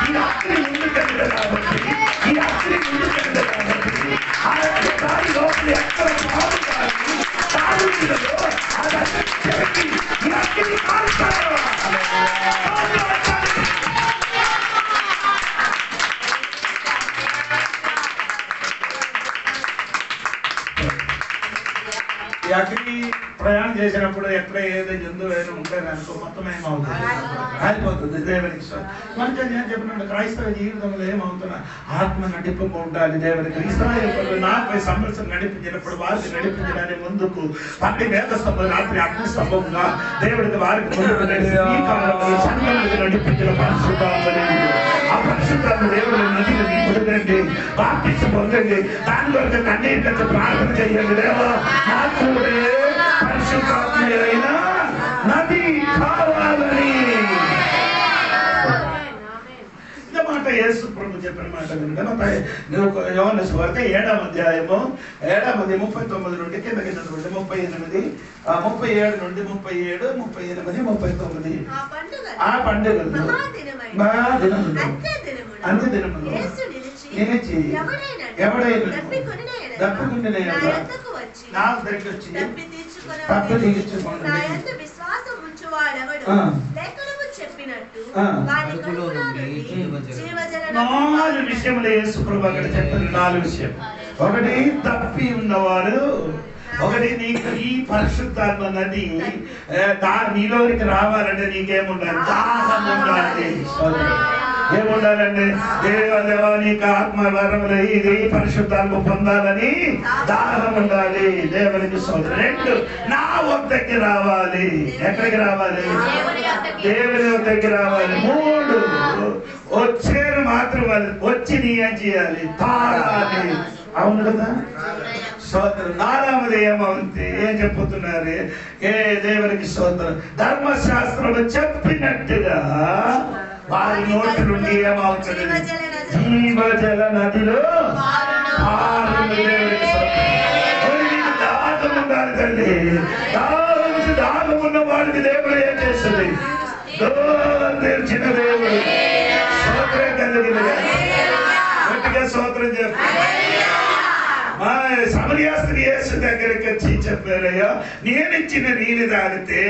ఈ అగ్ని ముందుకెళ్ళదు కాబట్టి, ఈ అగ్ని ముందుకెళ్ళదు కాబట్టి ఆ దాని లోపల ఎక్కడ పాము కాదు అదంతా ఈ అగ్ని కాల్చారు. ఈ అగ్ని ప్రయాణం చేసినప్పుడు ఎక్కడ ఏదో జంతువు ఏదో ఉంటుంది అనుకో మొత్తం ఏమవుతుంది, కాలిపోతుంది. దేవునికి మనకి నేను చెప్పినట్టు క్రైస్తవ జీవితంలో ఏమవుతున్నా ఆత్మ నడిపకు ఉండాలి. దేవునికి ఇశ్రాయేలు 40 సంవత్సరం నడిపించినప్పుడు వారికి నడిపించడానికి ముందుకు 10 వేల స్తంభం రాత్రి అగ్ని స్తంభంగా దేవుడికి వారికి ముందుకు ఈ కాలంలో సంఘానికి నడిపించిన పరిశుద్ధాత్మని ఆ పరిశుద్ధాత్మ దేవుడి నదిని పొందండి, బాప్తిసం పొందండి. దాని వరకు కన్నీరు కట్టి ప్రార్థన చేయండి. దేవా నాకు పరిశుద్ధాత్మైన నది కావాలని. మాట యేసు ప్రభు చెప్పిన మాట కనుక యోహాను సువార్త 7వ అధ్యాయము 39 నుండి కిందకి చదవండి. 38 37 నుండి 37 38 39. ఆ పండుగలు అంత్య దినములు నిలిచి ఎవడైనా తప్పుకుంటే నా దగ్గరికి వచ్చి తప్పు తీర్చుకోండి. నాలుగు విషయములు యేసు ప్రభు అక్కడ చెప్పిన 4 విషయం. ఒకటి తప్పి ఉన్నవారు, ఒకటి నీకు ఈ పరిశుద్ధాత్మ నది నీలోనికి రావాలంటే నీకేముండాలి, దాహం ఉండాలి. ఏముండాలండి, దేవదేవా నీకు ఆత్మ వరములు ఇది పరిశుద్ధాత్మ పొందాలని దాహం ఉండాలి. దేవునికి స్తోత్రం. 2 నా వద్దకి రావాలి. ఎక్కడికి రావాలి? దేవుని వద్దకి రావాలి. 3 వచ్చేరు మాత్రం వచ్చి నీ ఏం చేయాలి, తాగాలి. అవును కదా. స్తోత్రం. 4వది ఏమవుతుంది, ఏం చెప్పుతున్నారు? దేవునికి స్తోత్రం. ధర్మశాస్త్రంలో చెప్పినట్టుగా వారి నోటి నుండి ఏమవుతుంది, జీవజల నదిలో దాహం ఉండాలి తల్లి. దాహం ఉన్న వాడికి దేవుడు ఏం చేస్తుంది, తెరిచిన దేవుడు. స్తోత్రం కలిగిన గట్టిగా స్తోత్రం చెప్పారు. సమరయ స్త్రీ యేసు దగ్గరికి వచ్చి చెప్పారయ్యా, నేను ఇచ్చిన నీళ్ళు తాగితే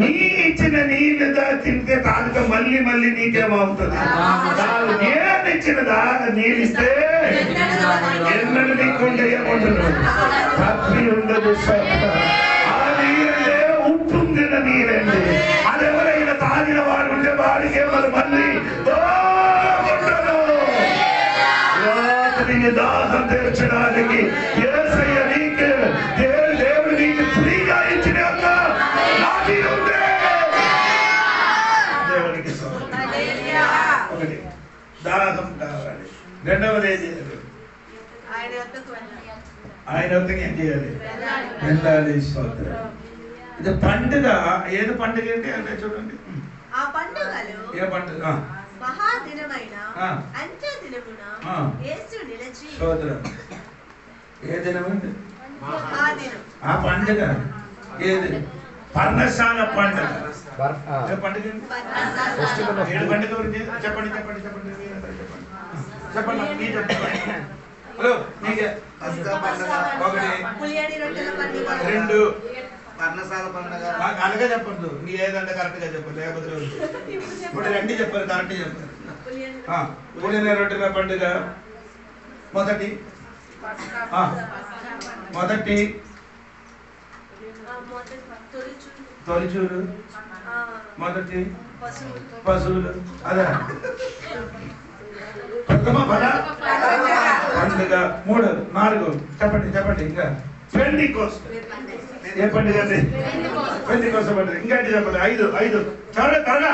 నీ ఇచ్చిన నీళ్ళు తింటే తాగితే మళ్ళీ మళ్ళీ నీకేమవుతుంది, నేను ఇచ్చిన నీళ్ళు ఇస్తే ఎన్నడూ నీకుండా ఏముండదు, తప్పి ఉండదు. ఆ నీళ్ళే ఉప్పు తిన్న నీరండి. అది ఎవరైనా తాగిన వాడు ఉంటే వాడికి ఏమన్నా మళ్ళీ దాహం తీర్చడానికి యేసయ్య నీకు దేవుడు నీకు ఫ్రీగా ఇచ్చిన దేవునికి ఒకటి దాహం కావాలి. 2వది ఏం చేయాలి, ఆయన వద్దకు ఏం చేయాలి, వెళ్ళాలి. స్తోత్రం. ఇది పండుగ. ఏది పండుగ ఏంటి అంటే చూడండి, ఏ పండుగ? మహాదినమైన అంత్య దినమున యేసు నిలిచి. స్తోత్రం. ఏ దినమండి ఆ పండుగ? ఏది? పర్ణశాల పండుగ. ఏ పండుగ? 7 పండుగ గురించి చెప్పండి చెప్పండి చెప్పండి చెప్పండి మీరు చెప్పండి. హలో నీకే 2 పర్ణశాల పండుగ అలాగే చెప్పండి. నీ ఏదంటే కరెక్ట్ గా చెప్పండి, లేకపోతే ఇప్పుడు 2 చెప్పారు, కరెక్ట్ చెప్పారు. పులిన రొట్టెల పండుగ మొదటి తొలిచూరు, మొదటి పశువులు. అదే ప్రథమ ఫల పండుగ. 3 4 చెప్పండి చెప్పండి. ఇంకా పెంటెకోస్తు. ఏ పండుగ అండి? పెంటెకోస్తు పండుగ. ఇంకా చెప్పండి. 5 త్వరగా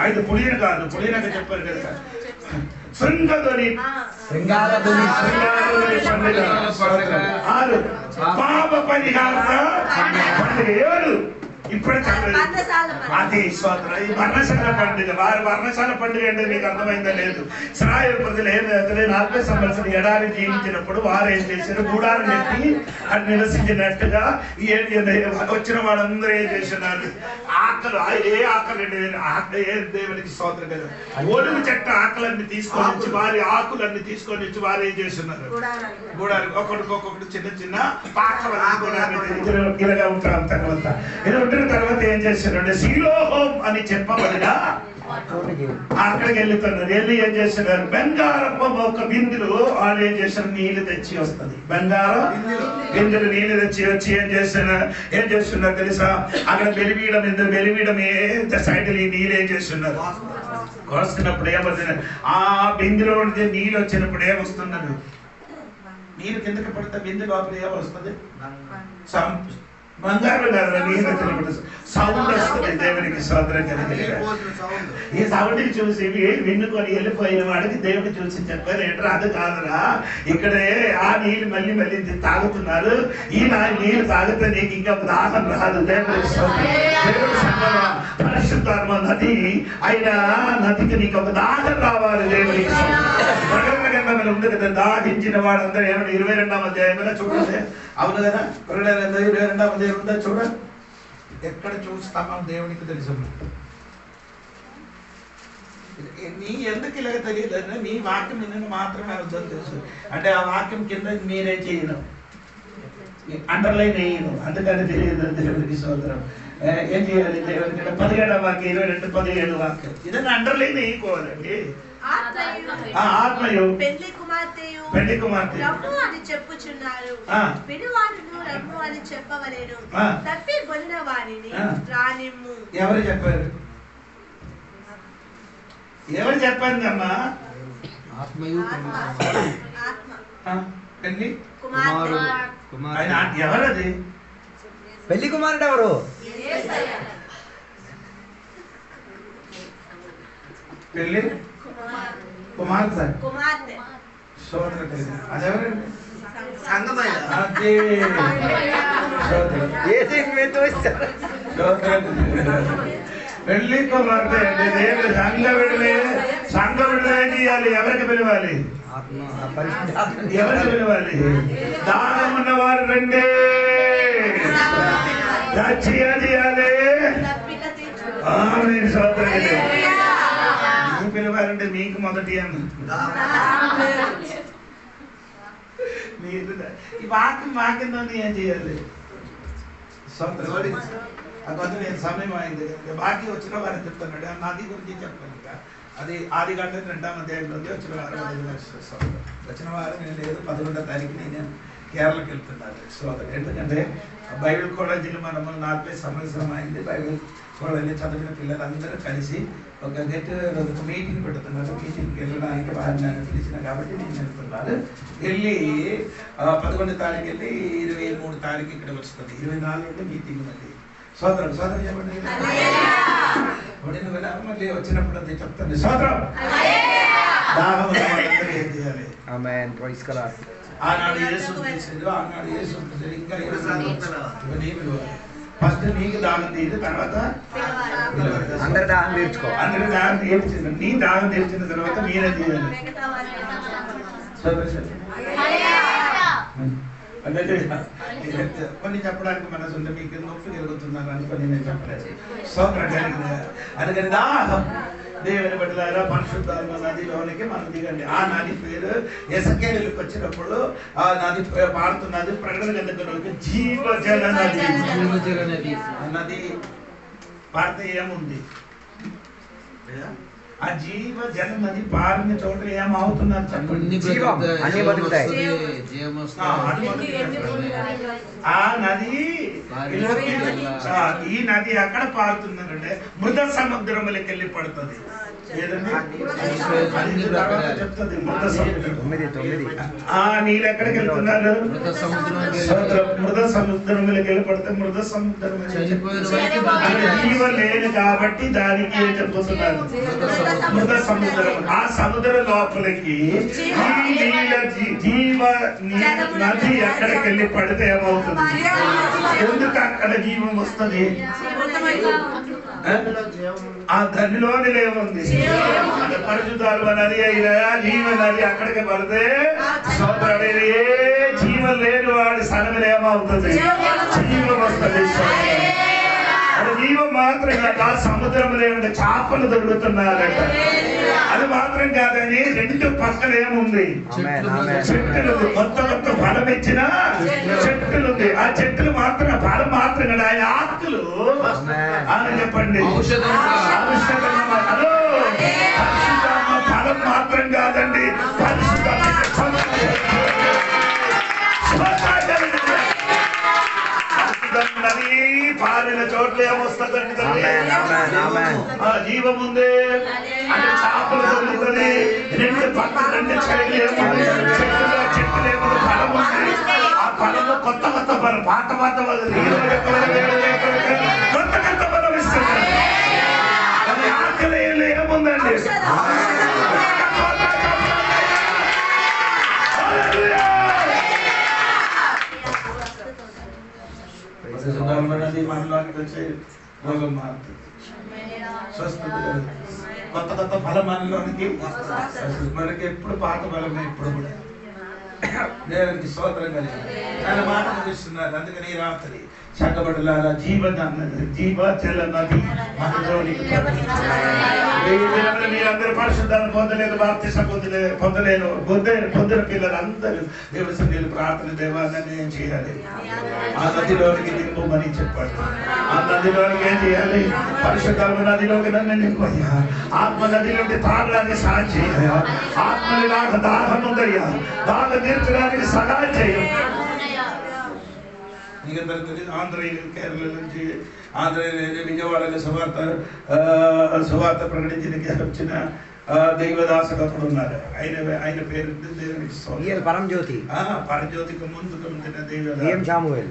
5 పులిన కాదు, పులినాక చెప్పారు కదా. శృంగధ్వని శృంగారధ్వని పండుగ. 6 పాప పరిహార పండుగ. 7 ఇప్పుడు అది స్తోత్రం. ఈ వర్ణశాల పండుగ. వారి వర్ణశాల పండుగ అంటే మీకు అర్థమైందా లేదు? ఇశ్రాయేలు ప్రజలు ఏం చేస్తారు? 40 సంవత్సరాలు ఎడారి జీవించినప్పుడు వారు ఏం చేశారు? గుడారం ఎత్తి అది నివసించినట్టుగా వచ్చిన వాళ్ళందరూ ఏం చేస్తున్నారు? ఆకలి. ఏ ఆకలి? ఏ దేవునికి స్తోత్రం కదా. ఒలుగు చెట్టు ఆకలన్నీ తీసుకొని వచ్చి వారి ఆకులన్నీ తీసుకొని వచ్చి వారు ఏం చేస్తున్నారు? గుడారి ఒక్కొక్కటి చిన్న చిన్న పాకలు ఇలాగా ఉంటారు. తర్వాత ఏం చేస్తున్నాడు? శిలోహం అని చెప్పబడిన అక్కడికి వెళ్తున్నారు. వెళ్ళి ఏం చేస్తున్నారు? బంగారపు ఒక బిందులు వాళ్ళు ఏం చేస్తున్నారు? నీళ్లు తెచ్చి వస్తుంది. బంగారం బిందులు నీళ్లు తెచ్చి వచ్చి ఏం చేస్తున్నారు తెలుసా? అక్కడ బెలివీయడం సైడ్ ఈ నీళ్ళు ఏం చేస్తున్నారు? కోసుకున్నప్పుడు ఏమవుతున్నారు? ఆ బిందులో ఉంటే నీళ్ళు వచ్చినప్పుడు ఏమొస్తున్నారు? నీళ్ళు కిందకి పడితే బిందు లోపల ఏమొస్తుంది? బంగారం కాదు. నీళ్ళు వచ్చినప్పుడు సౌండ్ వస్తుంది. దేవునికి స్తోత్రం కలిగి ఈ సౌండ్ చూసి విన్నుకొని వెళ్ళిపోయిన వాడికి దేవుడు చూసి చెప్పారు, ఏంట్రా అది కాదురా, ఇక్కడే ఆ నీళ్ళు మళ్ళీ తాగుతున్నారు. ఈ నీళ్ళు తాగితే నీకు ఇంకా దాహం రాదు. దేవుడి పరిశుద్ధాత్మ నది అయిన నదికి నీకు ఒక దాహం రావాలి. దేవుడికి ప్రకటన గ్రంథంలో ఉంది కదా, దాహించిన వాడందరూ ఏమన్నా 22వ అధ్యాయంలో చూడండి. అవును కదా, 22వ అధ్యాయం ఉందా? చూడండి. ఎక్కడ చూస్తామో దేవునికి తెలుసు. నీ ఎందుకు ఇలాగ తెలియదు? నీ వాక్యం నిన్ను మాత్రమే అర్థం తెలుసు. అంటే ఆ వాక్యం కింద మీరే చేయను, అండర్లైన్ వేయను, అందుకని తెలియదు. దేవుడికి స్తోత్రం. ఏం చేయాలి? దేవుడికి 17వ వాక్యం 22-17 వాక్యం ఇదన్నా అండర్లైన్ వేయకోవాలండి. ఆత్మయు పెళ్లి కుమార్తె రమ్ము అని చెప్పుచున్నారు. వినువాడును రమ్ము అని చెప్పవలేను. తప్పి కొనిన వారిని రానిమ్ము. ఎవరు చెప్పారు? ఎవరు చెప్పారు అమ్మా? ఆత్మయు పెళ్లి కుమార్తె. ఎవరది? పెళ్లి కుమారుడు ఎవరు? పెళ్లి కుమార్తె. అదెవరండి? పెళ్లి కుమార్తె అంటే దేవుడు సంఘ విడుదల చేయాలి. ఎవరికి పిలవాలి? ఎవరికి పిలవాలి? దానం ఉన్నవారు రండి, చేయాలి. పిలవాలంటే మీకు మొదటి ఈ వాక్యంతో ఏం చేయాలి? కొంచెం నేను సమయం అయింది. బాకీ వచ్చిన వారిని చెప్తున్నాడు. నది గురించి చెప్పాను. అది ఆదికాండం 2వ అధ్యాయంలో వచ్చిన వారం వచ్చిన వారం నేను లేదు. 11వ తారీఖు నేను కేరళకి వెళ్తున్నాను. ఎందుకంటే బైబిల్ కాలేజీలో మనము 40 సంవత్సరం అయింది. బైబిల్ కాలేజీ చదివిన పిల్లలందరూ కలిసి ఒక మీటింగ్ పెడుతున్నారు. మీటింగ్కి వెళ్ళడానికి వారిని నన్ను పిలిచిన కాబట్టి నేను వెళ్తున్నాను. వెళ్ళి 11వ తారీఖు వెళ్ళి 23వ తారీఖు ఇక్కడ వస్తుంది. 24 మీటింగ్ మళ్ళీ సోదరం చెప్పండి. మళ్ళీ వచ్చినప్పుడు అది చెప్తాను. సోదరం దాహం ఏం చేయాలి? ఆనాడు యేసు చేసేది, ఆనాడు యేసు ఇంకా ఫస్ట్ నీకు దాహం తీసి తర్వాత అందరి దాహం తీర్చుకో. అందరి దాహం తీర్చింది. నీ దాహం తీర్చిన తర్వాత మీరే చేయాలి. కొన్ని చెప్పడానికి మనసు ఉంటే మీకు నొప్పి కలుగుతున్నారు అనుకొని నేను చెప్పలేదు. అందుకని దాహం దేవుని బిడ్డలారా, పరిశుద్ధాత్మ నదిలోనికి మనం దిగండి. ఆ నది పేరు ఎసకేలుకి వచ్చినప్పుడు ఆ నది పారుతున్నది. ప్రకటన గ్రంథంలోకి జీవజల నది. నది పారితే ఏముంది? ఆ జీవజల నది పారిన చోట ఏమవుతున్నారు చెప్పండి? ఆ నది ఈ నది ఎక్కడ పారుతుందంటే మృత సముద్రములకి వెళ్ళి పడుతుంది. చెప్తుంది మృత సముద్రం. నీళ్ళు ఎక్కడికి వెళ్తున్నారు? మృత సముద్రములకి వెళ్ళి పడితే మృత సముద్రం జీవం లేదు కాబట్టి దానికి ఏం చెప్పుతున్నారు? మృత సముద్రం. ఆ సముద్ర లోపలికి జీవ నది ఎక్కడికి వెళ్ళి పడితే ఏమవుతుంది? ఎందుకు అక్కడ జీవం వస్తుంది? ఆ ధనిలోని ఏముంది? పరిశుద్ధాత్మ నది అయినా జీవ నది అక్కడికి పడితే సోదరుడు ఏ జీవం లేని వాడి సనమిలు ఏమవుతుంది? జీవం వస్తుంది. అది జీవం మాత్రం కాదు. ఆ సముద్రంలో ఉండే చేపలు దొరుకుతున్నారట. అది మాత్రం కాదని రెండు పక్కన ఏముంది? చెట్టులు. కొత్త కొత్త ఫలం ఇచ్చిన చెట్టులు ఉంది. ఆ చెట్టులు మాత్రం ఫలం మాత్రం కదా, ఆయన ఆకులు అని చెప్పండి. హలో, పరిశుద్ధాత్మ ఫలం మాత్రం కాదండి, నది పారిన చోట్ల ఏమొస్తుందండి? జీవం ఉంది అంటే చేపలు దొరుకుతుంది. రెండు పక్కన రెండు చెట్టులేమో ఫలం ఉంది. ఆ ఫలంలో కొత్త కొత్త ఫలం, పాత పాత కొత్త కొత్త ఫలం ఇస్తుంది. అది ఆకలి ఏముందండి? మనలోకి వచ్చే రోగం మారుతుంది, స్వస్థత కొత్త కొత్త ఫలం మనలోనికి. మనకి ఎప్పుడు పాత ఫలమే ఇప్పుడు కూడా. దేవునికి స్తోత్రం కలిగి ఆయన మాటలు ఇస్తున్నారు. అందుకని ఈ రాత్రి సంగబడులారా జీవజల నది మనలోనికి మీరందరూ పరిశుద్ధాన్ని పొందలేదు, బాప్తిసం పొందలేను పొందిన పిల్లలందరూ దేవుడి సన్నిధిలో ప్రార్థన దేవాలని ఏం చేయాలి? ఆ నదిలోనికి నింపమని చెప్పాడు. ఆ నదిలోనికి ఏం చేయాలి? పరిశుద్ధాత్మ నదిలోకి నన్ను నింపయ్యా. ఆత్మ నదిలోకి తాగడానికి సహాయం చేయ. ఆత్మని నాకు దాహం ఉందయ్యా, దాహం తీర్చడానికి సహాయం చేయ. ఆంధ్ర కేరళ నుంచి విజయవాడలో సువార్త ప్రకటించడానికి వచ్చిన దైవదాసుడు అక్కడ ఉన్నారు. ఆయన పేరు పరంజ్యోతి. పరంజ్యోతికి ముందుకు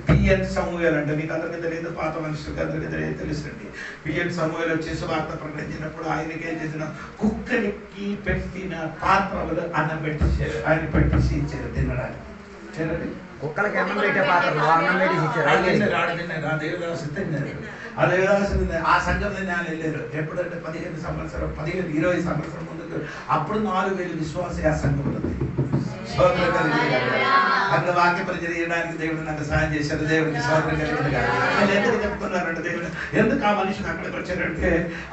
పిఎన్ సమూయేల్ అంటే మీకు అందరికీ తెలియదు, పాత మనుషులకి అందరికీ తెలుసండి. పిఎన్ సమూయేల్ వచ్చి సువార్త ప్రకటించినప్పుడు ఆయనకి ఏం చేసిన కుక్కనికి పెట్టిన పాత్రలు అన్నం పెట్టేసారు. ఆయన పెట్టేసి ఇచ్చారు తినడానికి. కుక్కలకి అన్నం పెట్టే పాత్రలు అన్నం పెట్టేసి ఇచ్చారు. దేవదాసు తిన్నారు. ఆ దేవదాసు ఆ సంఘంలో నేను వెళ్ళారు. ఎప్పుడంటే 15 సంవత్సరం 20 సంవత్సరం ముందుకు. అప్పుడు 4000 విశ్వాస ఆ సంఘం ఉంది. అక్కడ వాక్య పరిచయం చేయడానికి దేవుడు నాకు సహాయం చేశారు. దేవుడికి స్వాతంత్రం కలిగింది. నేను ఎందుకు చెప్తున్నానంటే దేవుడు ఎందుకు ఆ మనిషిని అక్కడికి వచ్చారంటే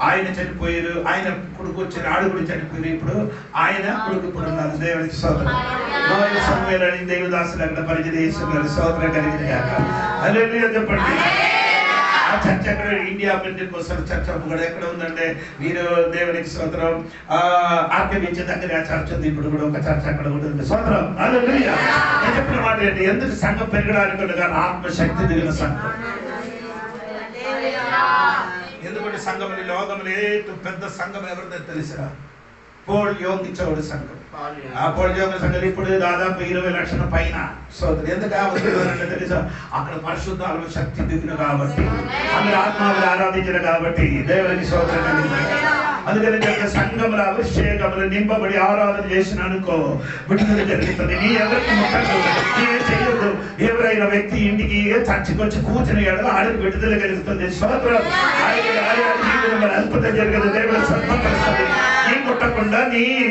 ఆయన చనిపోయారు, ఆయన కొడుకు వచ్చారు, ఆడుగుడు చనిపోయారు. ఇప్పుడు ఆయన కొడుకు ఇప్పుడు ఉన్నారు. దేవుడికి స్వాతంత్రం సమయాలని దేవదాసులు అక్కడ పరిచయం చేస్తున్నారు. స్వాతంత్రం కలిగింది కాక హల్లెలూయా చెప్పండి. ఆ చర్చ అక్కడ ఇండియా కోసం చర్చ కూడా ఎక్కడ ఉందంటే మీరు దేవునికి స్తోత్రం ఆర్కే బీచ్ దగ్గర ఆ చర్చ ఉంది. ఇప్పుడు కూడా ఒక చర్చ అక్కడ ఉంటుంది. స్తోత్రం హల్లెలూయా. నేను చెప్పిన మాట ఏంటి? ఎందుకు సంఘం పెరగడానికి ఉండగా ఆత్మశక్తి దిగిన సంఘం. ఎందుకంటే సంఘంలో లోకంలో పెద్ద సంఘం ఎవరిదో తెలుసా? పోల్ యోగించవుడు సంఘం. ఆ పోల్ యోగ సంఘం ఇప్పుడు దాదాపు 20 లక్షల పైన. సోదరు ఎందుకు తెలుసా? అక్కడ పరిశుద్ధాత్మ శక్తి దిగిన కాబట్టి, అందరు ఆత్మలు ఆరాధించిన కాబట్టి దేవునికి స్తోత్రం కలిగింది. అందుకని చెప్పి సంఘంలో అభిషేకములు నింపబడి ఆరాధన చేసిన అనుకో విడుదల జరుగుతుంది. నీ ఎవరికి ముట్టదు, చేయదు. ఎవరైనా వ్యక్తి ఇంటికి చర్చకొచ్చి కూర్చుని ఎడల ఆడికి విడుదల కలుగుతుంది. స్తోత్రం. అద్భుతం జరగదు. దేవుడు స్వస్థపరుస్తుంది.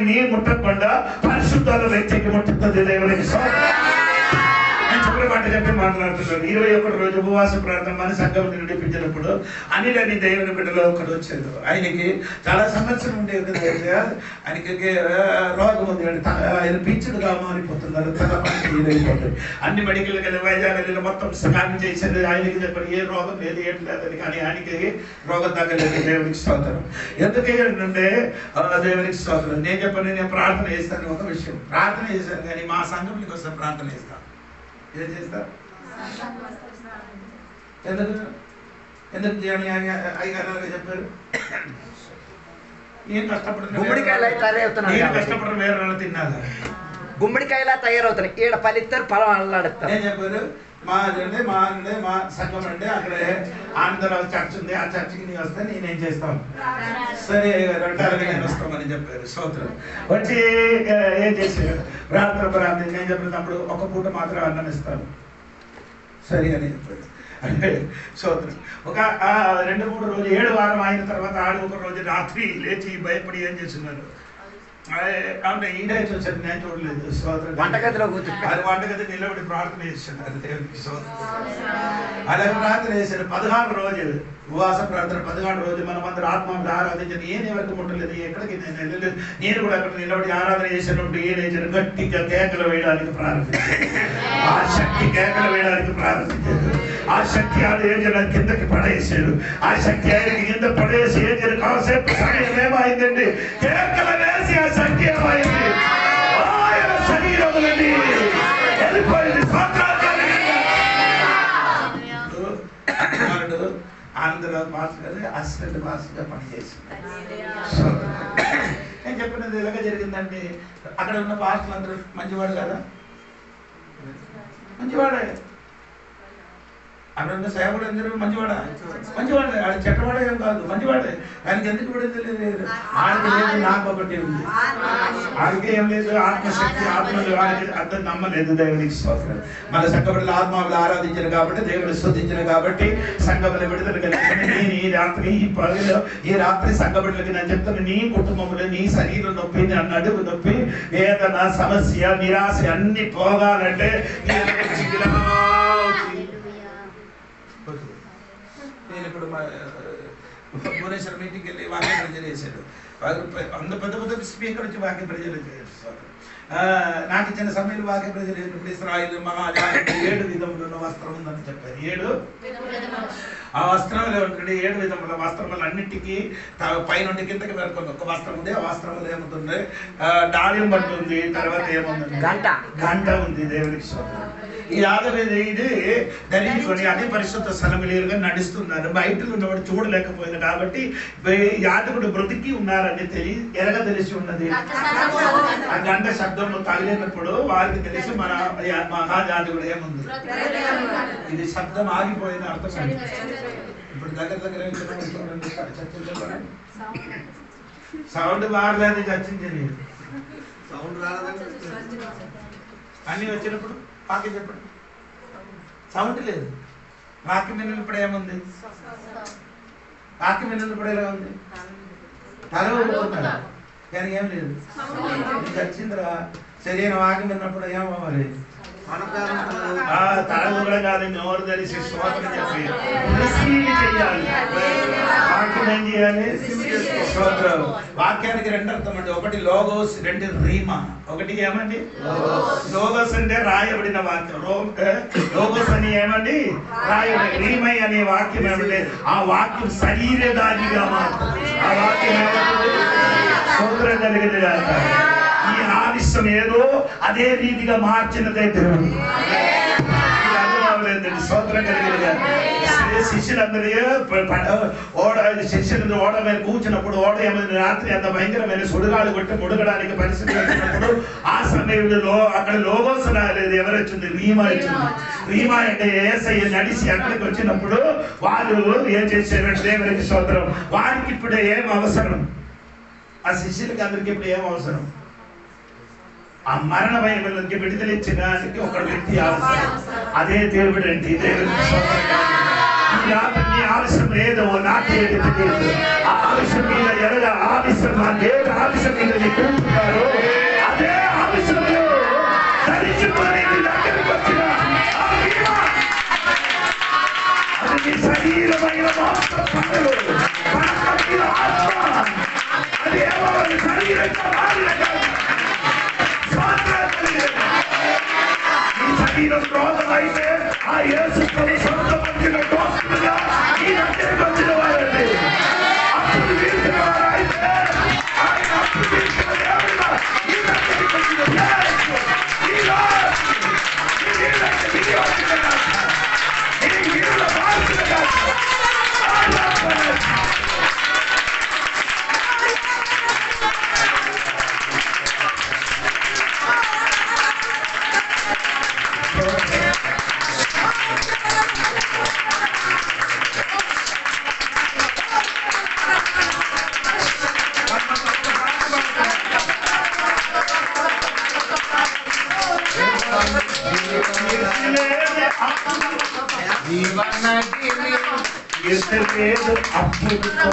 నీ ముట్టకుండా పరిశుద్ధాల వ్యక్తికి ముట్టుతుంది. దేవునికి నేను చెప్పిన మాట చెప్పి మాట్లాడుతున్నాను. 21 రోజు ఉపవాస ప్రార్థన మన సంఘం నడిపించినప్పుడు అనిలని దేవుని బిడ్డలో ఒకటి వచ్చారు. ఆయనకి చాలా సంవత్సరం ఉండేది కదా. ఆయనకి రోగం ఉంది. ఆయన పిచ్చుడుగా మారిపోతున్నారు. తన పని అయిపోతుంది. అన్ని మెడికల్ వెళ్ళి వైజాగ్ మొత్తం స్కాన్ చేసేది. ఆయనకి చెప్పండి ఏ రోగం లేదు ఏం లేదని. కానీ ఆయనకి రోగం తగ్గలేదు. దేవునికి స్తోత్రం. ఎందుకు ఏంటంటే దేవునికి స్తోత్రం. నేను చెప్పండి, నేను ప్రార్థన చేస్తాను. ఒక విషయం ప్రార్థన చేశాను కానీ మా సంఘంకి వస్తే ప్రార్థన చేస్తాను. ఏం చేస్తారు? ఎందుకు అయ్యగారు చెప్పారు? ఏం కష్టపడుతున్నారు? గుమ్మడికాయలు తయారవుతున్నాయి, కష్టపడరు, వేరే వాళ్ళు తిన్నారు. గుమ్మడికాయలా తయారవుతున్నాయి. ఈడ పలిస్తారు, పొలం అల్లాడుతారు. ఏం చెప్పారు? మా సంఘం అండి, అక్కడ ఆంధ్ర చర్చ్ ఉంది, ఆ చర్చికి నీ వస్తే నేనేం చేస్తాను? సరే అలాగే నేను వస్తామని చెప్పారు. స్తోత్రం. వచ్చి ఏం చేశారు? ప్రార్థన నేను చెప్పినప్పుడు ఒక పూట మాత్రం అన్నం ఇస్తాను. సరే అని చెప్పారు. అంటే స్తోత్రం. ఒక 2-3 రోజులు 7 వారం అయిన తర్వాత ఒక రోజు రాత్రి లేచి భయపడి ఏం చేస్తున్నారు అంటే ఈడే చూసారు, నేను చూడలేదు. స్తోత్రం. వంటగదిలో కూర్చుంటారు, అది వంటగది నిలబడి ప్రార్థన చేస్తున్నారు దేవునికి. స్తోత్రం. అలాగే ప్రార్థన చేశారు 16 రోజులు ఉపవాస ప్రార్థన. 16 రోజులు మనం అందరూ ఆత్మను ఆరాధించారు. నేను ఎవరికి ముట్టలేదు, ఎక్కడికి నేను వెళ్ళలేదు. నేను కూడా అక్కడ నిలబడి ఆరాధన చేసినప్పుడు ఏం గట్టిగా కేకలు వేయడానికి ప్రారంభించారు. ఆ శక్తి కేకలు వేయడానికి ప్రారంభించారు. ఆ శక్తి అది ఏం చేయడానికి కిందకి పడేసాడు. ఆ శక్తి ఆయనకి కింద పడేసి ఏం చేయరు కాసేపు సమయం ఏమైందండి, కేకలు వేసి ఆ శక్తి ఏమైంది, ఆయన శరీరంలోని వెళ్ళిపోయింది. ఆంధ్ర మాస్టర్ గారు అసిస్టెంట్ మాస్టర్గా పనిచేసింది. నేను చెప్పినది ఎలాగ జరిగిందండి, అక్కడ ఉన్న పాస్టర్లు అందరూ మంచివాడు కదా, మంచివాడే. అక్కడ ఉన్న సేవకుడు అందరూ మంచివాడా? మంచివాడే. ఆడ చెట్టవాడే ఏం కాదు, మంచివాడే. ఆయనకి ఎందుకు పడింది లేదు, ఆడికి లేదు, నాకు ఒకటి ఉంది. ఆడికి ఏం లేదు, ఆత్మశక్తి, ఆత్మలు ఆడికి అర్థం నమ్మలేదు. దేవునికి స్తోత్రం. మన సంఘబిడ్డలు ఆత్మలు ఆరాధించారు కాబట్టి, దేవుడు స్తుతించారు కాబట్టి సంఘబిడ్డల విడుదల కలిగింది. నేను ఈ రాత్రి సంఘబిడ్డలకి నేను చెప్తాను, నీ కుటుంబంలో నీ శరీరం నొప్పి, నా నడుము నొప్పి, వేదన, సమస్య, నిరాశ అన్ని పోగాలంటే నేను ఇప్పుడు భువనేశ్వర్ మీటింగ్కి వెళ్ళి వాక్య ప్రజలు చేశాడు. అంత పెద్ద పెద్ద స్పీకర్ వచ్చి వాక్య ప్రజలు చేస్తారు. నాకు ఇచ్చిన సమయంలో వాక్య ప్రజలు ఇశ్రాయేలు మహాజాతి 7 విధముల వస్త్రం ఉందని చెప్పారు. 7 ఆ వస్త్రంలో ఉంటుంది. 7 విధముల వస్త్రములు అన్నిటికీ పైనుండి కిందకి పెట్టుకోండి. ఒక వస్త్రం ఉంది, ఆ వస్త్రములు ఏముంటుంది, డాలియం పట్టు ఉంది, తర్వాత ఏముంది, గంట ఉంది. దేవునికి స్తోత్రం. ఈ యాదవేది ఇది ధరించుకొని అదే పరిశుద్ధ స్థలములుగా నడుస్తున్నారు. బయటలో ఉన్నవాడు చూడలేకపోయింది కాబట్టి యాదవుడు బ్రతికి ఉన్నారని తెలిసి ఉన్నది. ఆ గంట శబ్దము తగిలినప్పుడు వారికి తెలిసి మన మహాజాతకుడు ఏముంది, ఇది శబ్దం ఆగిపోయిన అర్థం. ఇప్పుడు దగ్గర సౌండ్ బాగలేదు, చర్చించింది అన్ని వచ్చినప్పుడు వాక్యం చెప్పండి, సౌండ్ లేదు. వాక్యం విన్నప్పుడు ఏముంది, వాక్యం విన్నప్పుడు ఎలా ఉంది, తల ఊరుకుంటారు కానీ ఏం లేదు. చచ్చిందిరా సరైన వాక్యం విన్నప్పుడు ఏమవ్వాలి, తల ఊరడం కాదు, నోరు తెలిసి స్తోత్రం చెప్పి చెయ్యాలి. వాక్యం ఏం చేయాలి, స్తోత్రం. వాక్యానికి 2 అర్థం అండి. ఒకటి లోగోస్, 2 రీమా. ఒకటి ఏమండి, లోగోస్ అంటే రాయబడిన వాక్యం. లోగోస్ అని ఏమండి, రాయబడి. రీమై అనే వాక్యం ఏమంటే ఆ వాక్యం శరీరదానిగా మారుతుంది. ఆ వాక్యం ఏమంటుంది, స్తోత్రం కలిగింది కాక ఈ ఆలస్యం ఏదో అదే రీతిగా మార్చినదే దేవుడు. స్తోత్రం కలిగింది. శిష్యులందరూ ఓడ మీద కూర్చున్నప్పుడు ఓడ ఏమైంది, రాత్రి అంత భయంకరమైన సుడుగాలు కొట్టి ముడగడానికి పరిస్థితి వచ్చినప్పుడు ఆ సమయంలో అక్కడ లోగోస్ రాలేదు, ఎవరు వచ్చింది, రీమా వచ్చింది. రీమా అంటే యేసయ్య నడిచి అక్కడికి వచ్చినప్పుడు వాళ్ళు ఏం చేశారంటే దేవునికి స్తోత్రం, వారికి ఇప్పుడు ఏం అవసరం, ఆ శిష్యులకి అందరికి ఇప్పుడు ఏం అవసరం, ఆ మరణ భయంలోకి విడుదలించడానికి ఒక వ్యక్తి అవసరం. అదే దేవుడు అంటే దేవుడికి ఈ రాత్రి ఆలస్యం లేదో నాకేది తెలియదు. ఆ ఆలస్యం మీద ఎలాగా ఆలస్యం దేవుడు ఆలస్యం మీద కూర్చుంటారో అదే ఆలస్యంలో ధరించుకొని దగ్గరికి వచ్చిన అది శరీరమైన అది ఏమో శరీరంగా శరీరం క్రోధమైతే ఆ యేసు సొంతపరిచిన దోస్తులుగా ఈ దగ్గరికి వచ్చిన వారండి. అప్పుడు వీల్చిన వారైతే ఆయన అప్పుడు వీల్చిన దేవుడుగా ఈ దగ్గరికి వచ్చిన ఈ రోజు ఈ వచ్చిన ఈ వీరుల మార్పు జీవనదిని ఎదురేదు అప్పుడుతో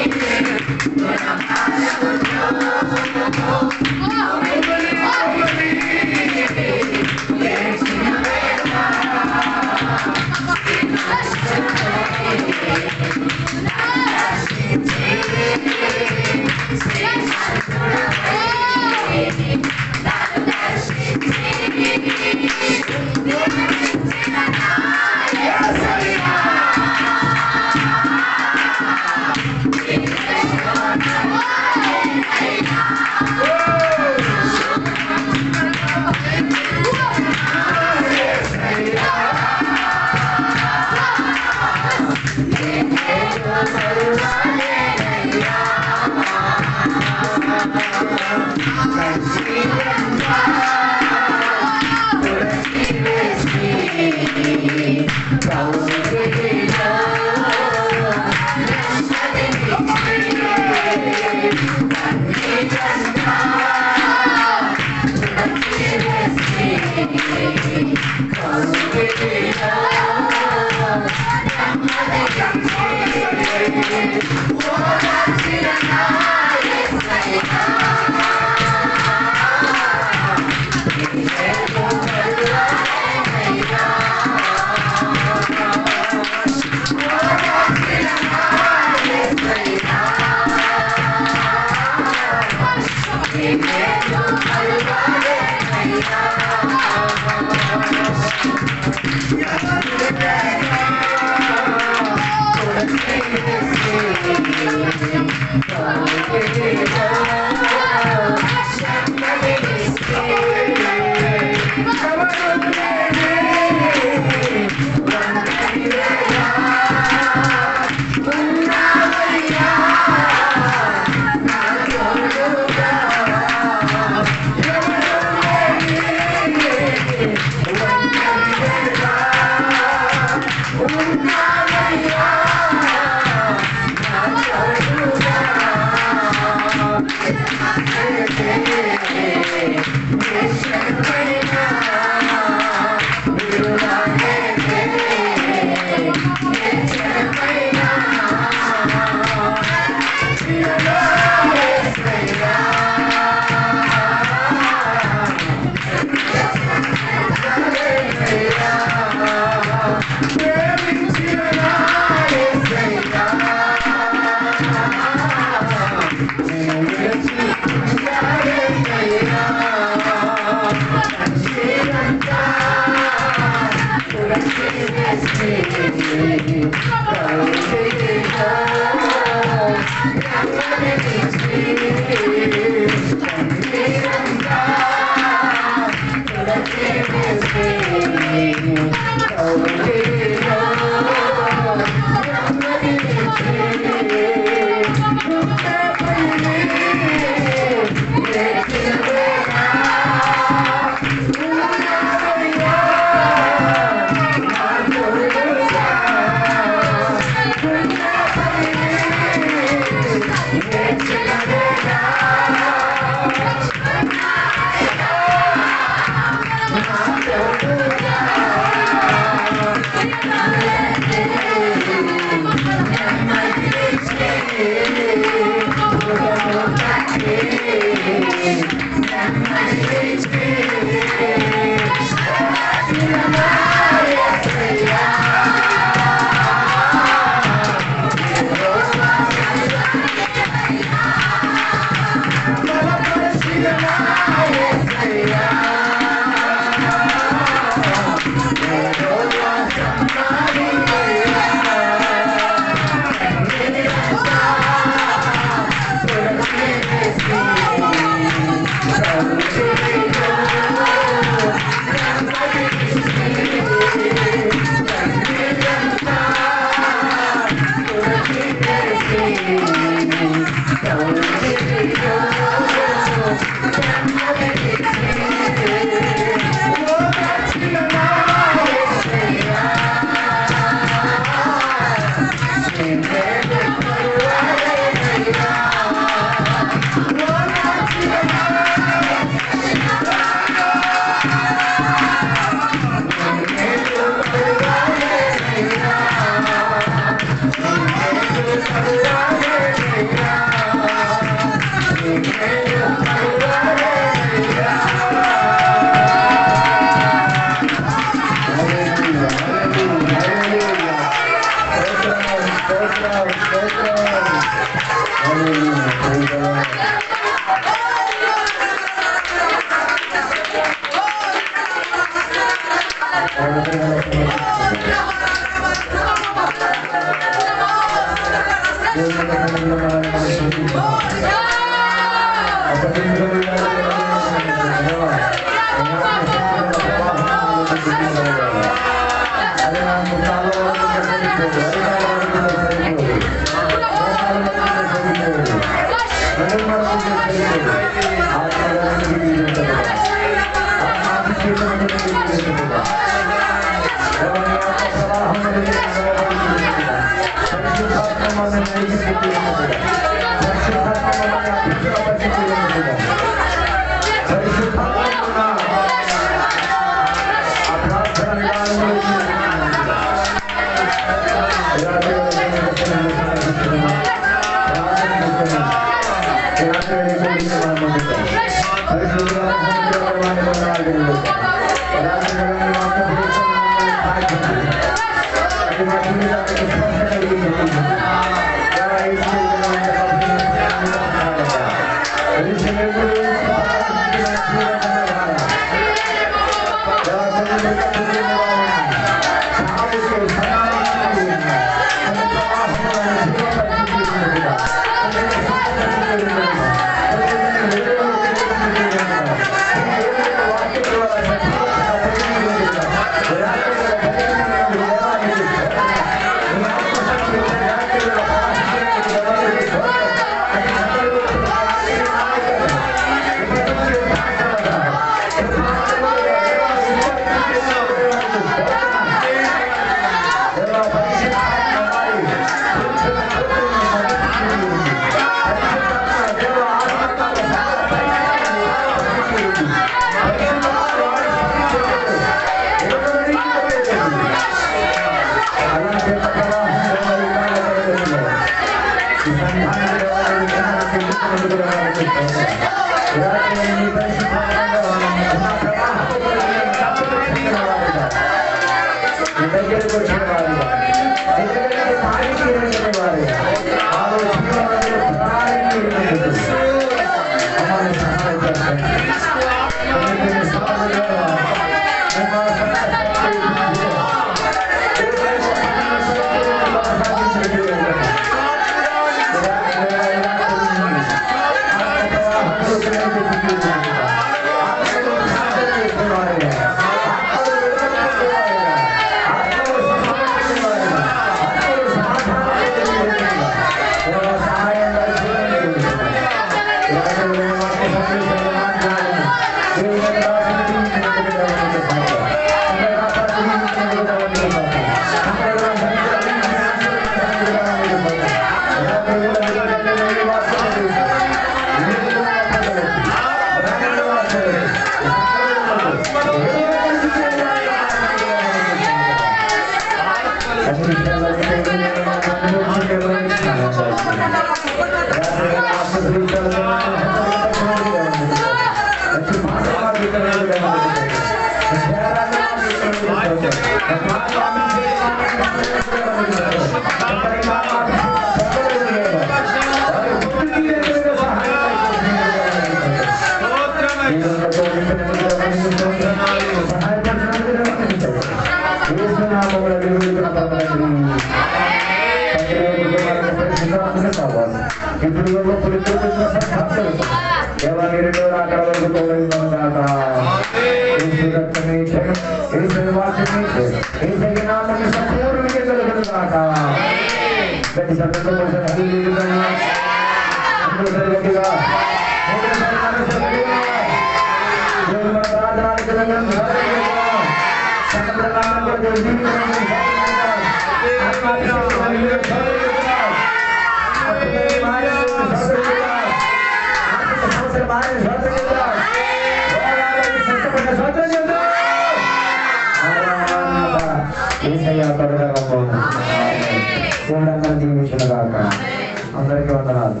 అందరికీ వందనాలు.